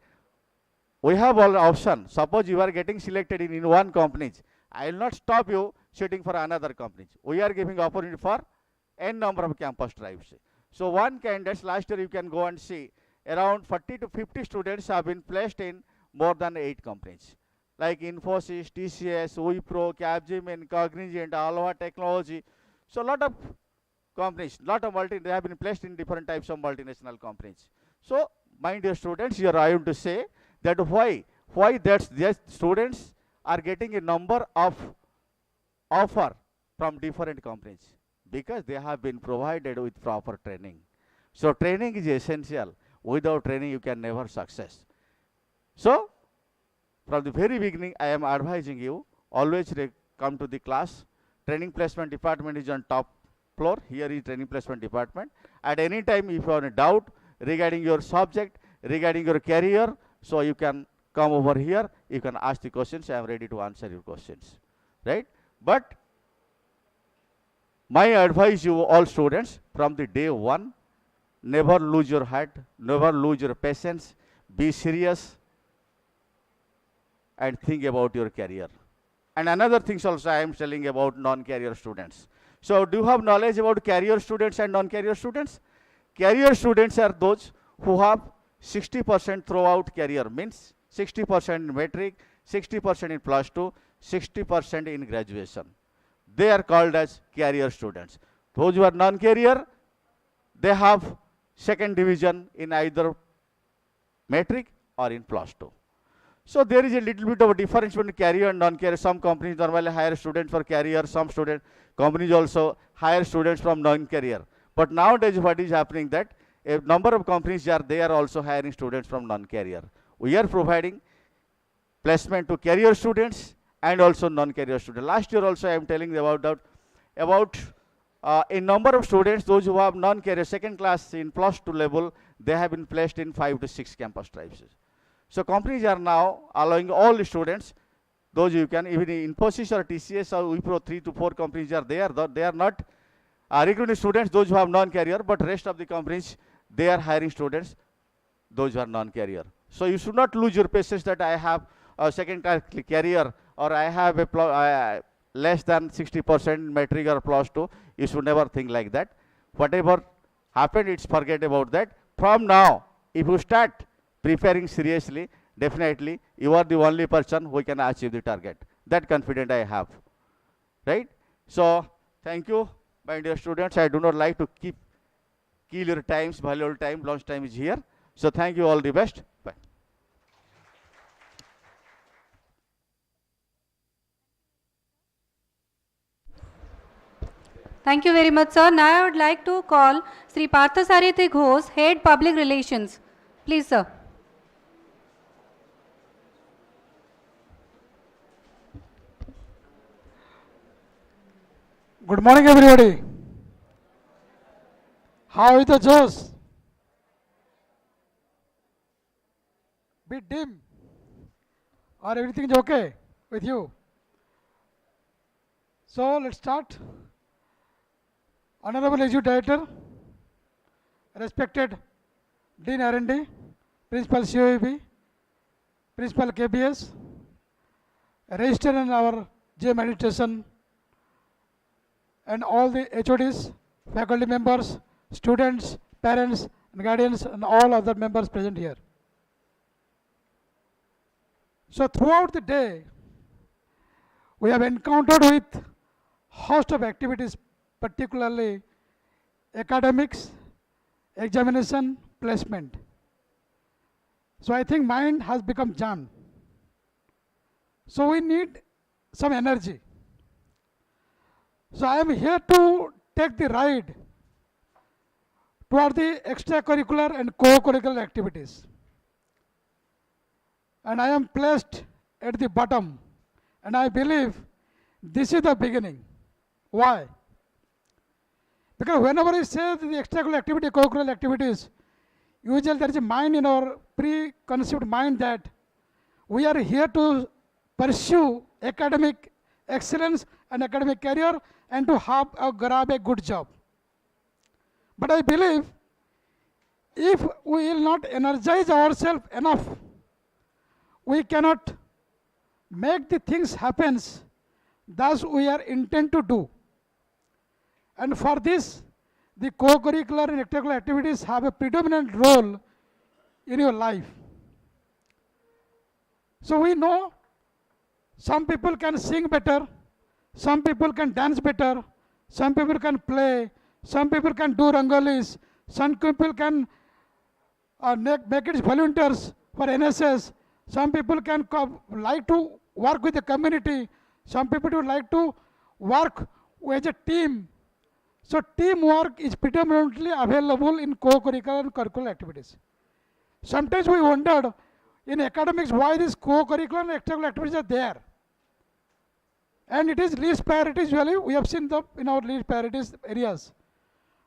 We have all option. Suppose you are getting selected in one company, I will not stop you sitting for another company. We are giving opportunity for n number of campus drives. So one candidate, last year you can go and see, around 40 to 50 students have been placed in more than 8 companies. Like Infosys, TCS, Wipro, Capgemini, Cognizant, Alva Technology. So lot of companies, they have been placed in different types of multinational companies. So my dear students, here I am to say that why that students are getting a number of offer from different companies, because they have been provided with proper training. So training is essential. Without training you can never success. So from the very beginning I am advising you, always come to the class. Training placement department is on top floor. Here is training placement department. At any time if you have a doubt regarding your subject, regarding your career, so you can come over here, you can ask the questions. I am ready to answer your questions. Right? But my advice you all students, from the day one, never lose your head, never lose your patience, be serious and think about your career. And another things also I am telling about non-career students. So do you have knowledge about career students and non-career students? Career students are those who have 60% throughout career, means 60% in metric, 60% in plus 2, 60% in graduation. They are called as career students. Those who are non-career, they have second division in either metric or in plus 2. So there is a little bit of a difference between career and non-career. Some companies normally hire students for career, some companies also hire students from non-career. But nowadays what is happening that a number of companies they are also hiring students from non-career. We are providing placement to career students and also non-career students. Last year also I am telling you about a number of students, those who have non-career second class in plus 2 level, they have been placed in 5 to 6 campus drives. So companies are now allowing all the students, those you can, even in Infosys or TCS or Wipro, 3 to 4 companies are there. They are not recruiting students, those who have non-career, but rest of the companies, they are hiring students, those who are non-career. So you should not lose your patience that I have a second class career or I have a less than 60% metric or plus 2. You should never think like that. Whatever happened, it's forget about that. From now, if you start preparing seriously, definitely you are the only person who can achieve the target. That confidence I have, right? So thank you, my dear students. I do not like to kill your times, valuable time. Lunch time is here. So thank you, all the best. Bye. Thank you very much, sir. Now I would like to call Sri Parthasarathi Ghosh, Head Public Relations. Please, sir. Good morning, everybody. How is the Joes? Bit dim? Or everything is okay with you? So let's start. Honorable Executive Director, respected Dean R&D, Principal COEB, Principal KBS, registered in our J meditation, and all the HODs, faculty members, students, parents, and guardians, and all other members present here. So throughout the day, we have encountered with host of activities, particularly academics, examination, placement. So I think mind has become jam. So we need some energy. So I am here to take the ride toward the extracurricular and co-curricular activities. And I am placed at the bottom, and I believe this is the beginning. Why? Because whenever we say the extracurricular activity, co-curricular activities, usually there is a mind in our preconceived mind that we are here to pursue academic excellence and academic career and to have grab a good job. But I believe if we will not energize ourselves enough, we cannot make the things happen thus we are intent to do. And for this, the co-curricular and extracurricular activities have a predominant role in your life. So we know some people can sing better, some people can dance better, some people can play, some people can do rangolis, some people can make it volunteers for NSS, some people can like to work with the community, some people would like to work as a team. So teamwork is predominantly available in co-curricular and curricular activities. Sometimes we wondered in academics why these co-curricular and extracurricular activities are there. And it is least priorities usually, we have seen in our least priorities areas.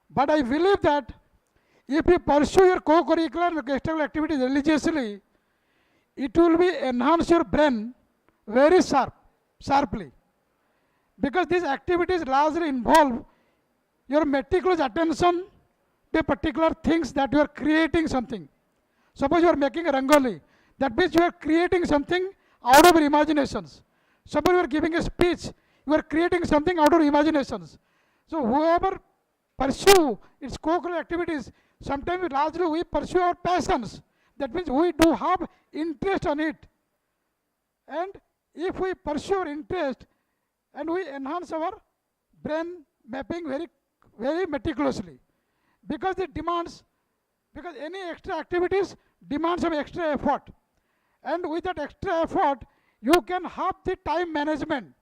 But I believe that if you pursue your co-curricular and extracurricular activities religiously, it will be enhance your brain very sharply. Because these activities largely involve your meticulous attention to particular things that you are creating something. Suppose you are making a rangoli, that means you are creating something out of your imaginations. Suppose you are giving a speech, you are creating something out of imaginations. So whoever pursue its co-curricular activities, sometimes largely we pursue our passions. That means we do have interest on it. And if we pursue our interest and we enhance our brain mapping very meticulously, because it demands, because any extra activities demand some extra effort, and with that extra effort you can have the time management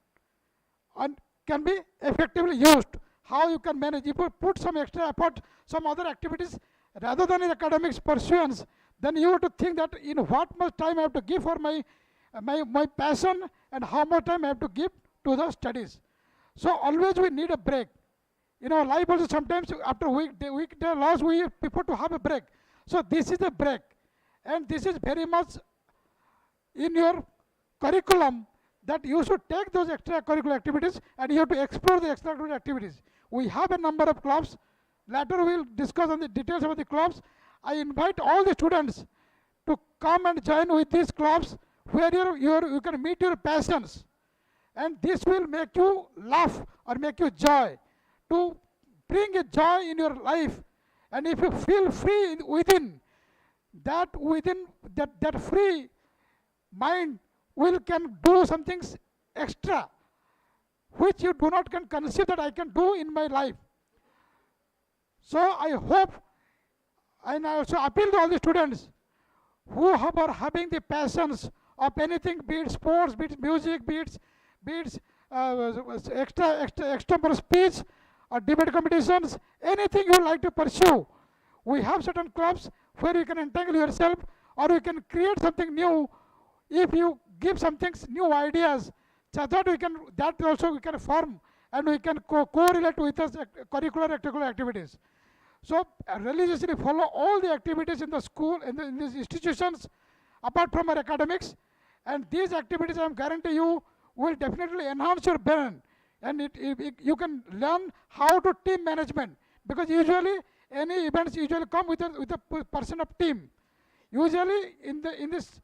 and can be effectively used. How you can manage, if you put some extra effort, some other activities rather than in academics pursuance, then you have to think that in what much time I have to give for my passion and how much time I have to give to the studies. So always we need a break. In our life also sometimes after weekday loss we prefer to have a break. So this is a break, and this is very much in your curriculum that you should take those extracurricular activities and you have to explore the extracurricular activities. We have a number of clubs. Later we will discuss on the details about the clubs. I invite all the students to come and join with these clubs where you can meet your passions, and this will make you laugh or make you joy, to bring a joy in your life. And if you feel free within that free mind will can do some things extra which you do not can conceive that I can do in my life. So I hope, and I also appeal to all the students who are having the passions of anything, be it sports, be it music, be it extra speech or debate competitions, anything you like to pursue. We have certain clubs where you can entangle yourself, or you can create something new if you give some things, new ideas, so that also we can form, and we can correlate with us curricular extracurricular activities. So religiously follow all the activities in the school, in these institutions, apart from our academics, and these activities I am guarantee you will definitely enhance your brain, and you can learn how to team management, because usually any events usually come with a person of team. Usually in this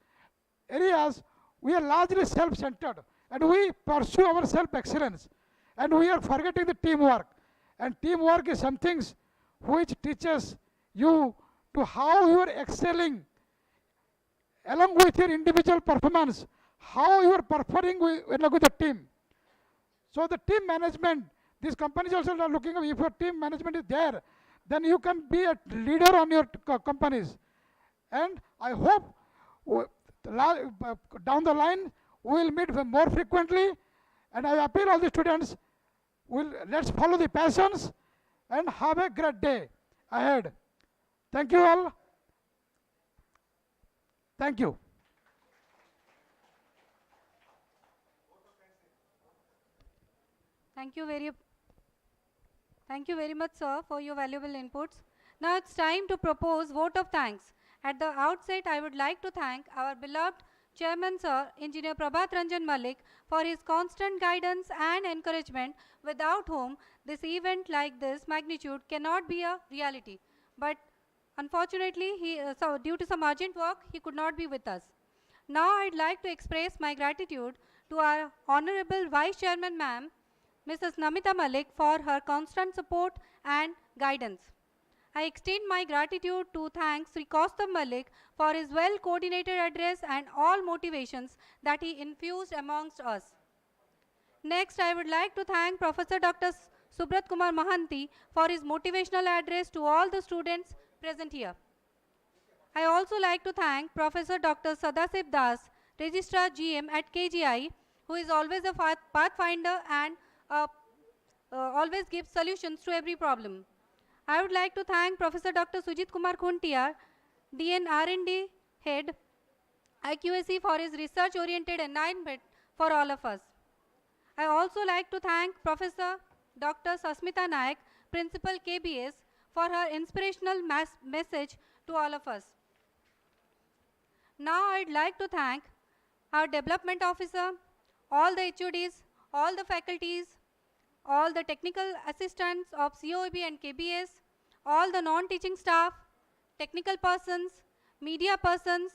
areas we are largely self-centered, and we pursue our self-excellence, and we are forgetting the teamwork. And teamwork is something which teaches you to how you are excelling along with your individual performance, how you are performing with the team. So the team management, these companies also are looking at, if your team management is there, then you can be a leader on your companies. And I hope down the line we will meet more frequently, and I appeal all the students, let's follow the passions and have a great day ahead. Thank you all. Thank you. Thank you very much, sir, for your valuable inputs. Now it's time to propose vote of thanks. At the outset, I would like to thank our beloved Chairman, Sir, Engineer Prabhat Ranjan Malik, for his constant guidance and encouragement, without whom this event like this magnitude cannot be a reality. But unfortunately, due to some urgent work, he could not be with us. Now I'd like to express my gratitude to our Honorable Vice Chairman, Ma'am, Mrs. Namita Malik, for her constant support and guidance. I extend my gratitude to thank Sri Koustuv Malik for his well-coordinated address and all motivations that he infused amongst us. Next, I would like to thank Professor Dr. Subrat Kumar Mahanti for his motivational address to all the students present here. I also like to thank Professor Dr. Sadasiv Das, Registrar GM at KGI, who is always a pathfinder and always gives solutions to every problem. I would like to thank Professor Dr. Sujit Kumar Khuntia, DN R&D Head, IQAC, for his research-oriented enlightenment for all of us. I also like to thank Professor Dr. Sasmita Naik, Principal KBS, for her inspirational message to all of us. Now I'd like to thank our Development Officer, all the HODs, all the faculties, all the technical assistants of COEB and KBS, all the non-teaching staff, technical persons, media persons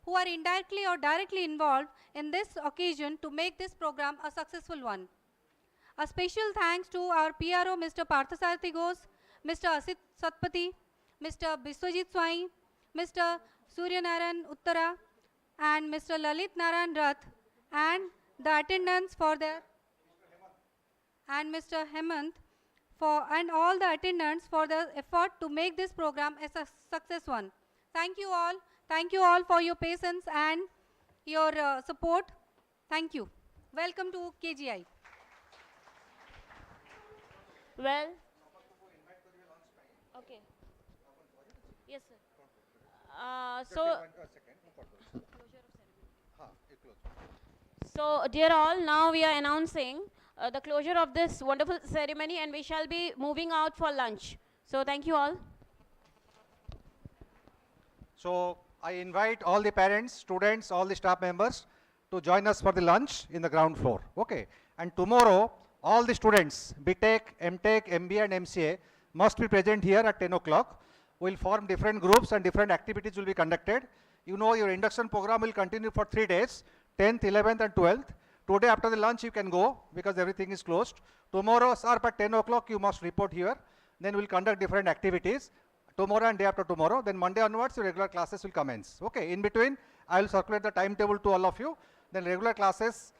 who are indirectly or directly involved in this occasion to make this program a successful one. A special thanks to our PRO, Mr. Parthasarathi Ghosh, Mr. Asit Satpathy, Mr. Biswajit Swai, Mr. Surya Narayan Uttara, and Mr. Lalit Narayan Rath, and the attendants for their, and Mr. Hemant, and all the attendants for the effort to make this program a success one. Thank you all. Thank you all for your patience and your support. Thank you. Welcome to KGI. Well, okay. Yes, sir. So, dear all, now we are announcing the closure of this wonderful ceremony, and we shall be moving out for lunch. So, thank you all. So I invite all the parents, students, all the staff members to join us for the lunch in the ground floor. Okay. And tomorrow, all the students, BTech, MTech, MBA and MCA must be present here at 10 o'clock. We'll form different groups and different activities will be conducted. You know, your induction program will continue for 3 days, 10th, 11th and 12th. Today after the lunch you can go because everything is closed. Tomorrow sharp at 10 o'clock you must report here. Then we'll conduct different activities. Tomorrow and day after tomorrow. Then Monday onwards your regular classes will commence. Okay. In between I will circulate the timetable to all of you. Then regular classes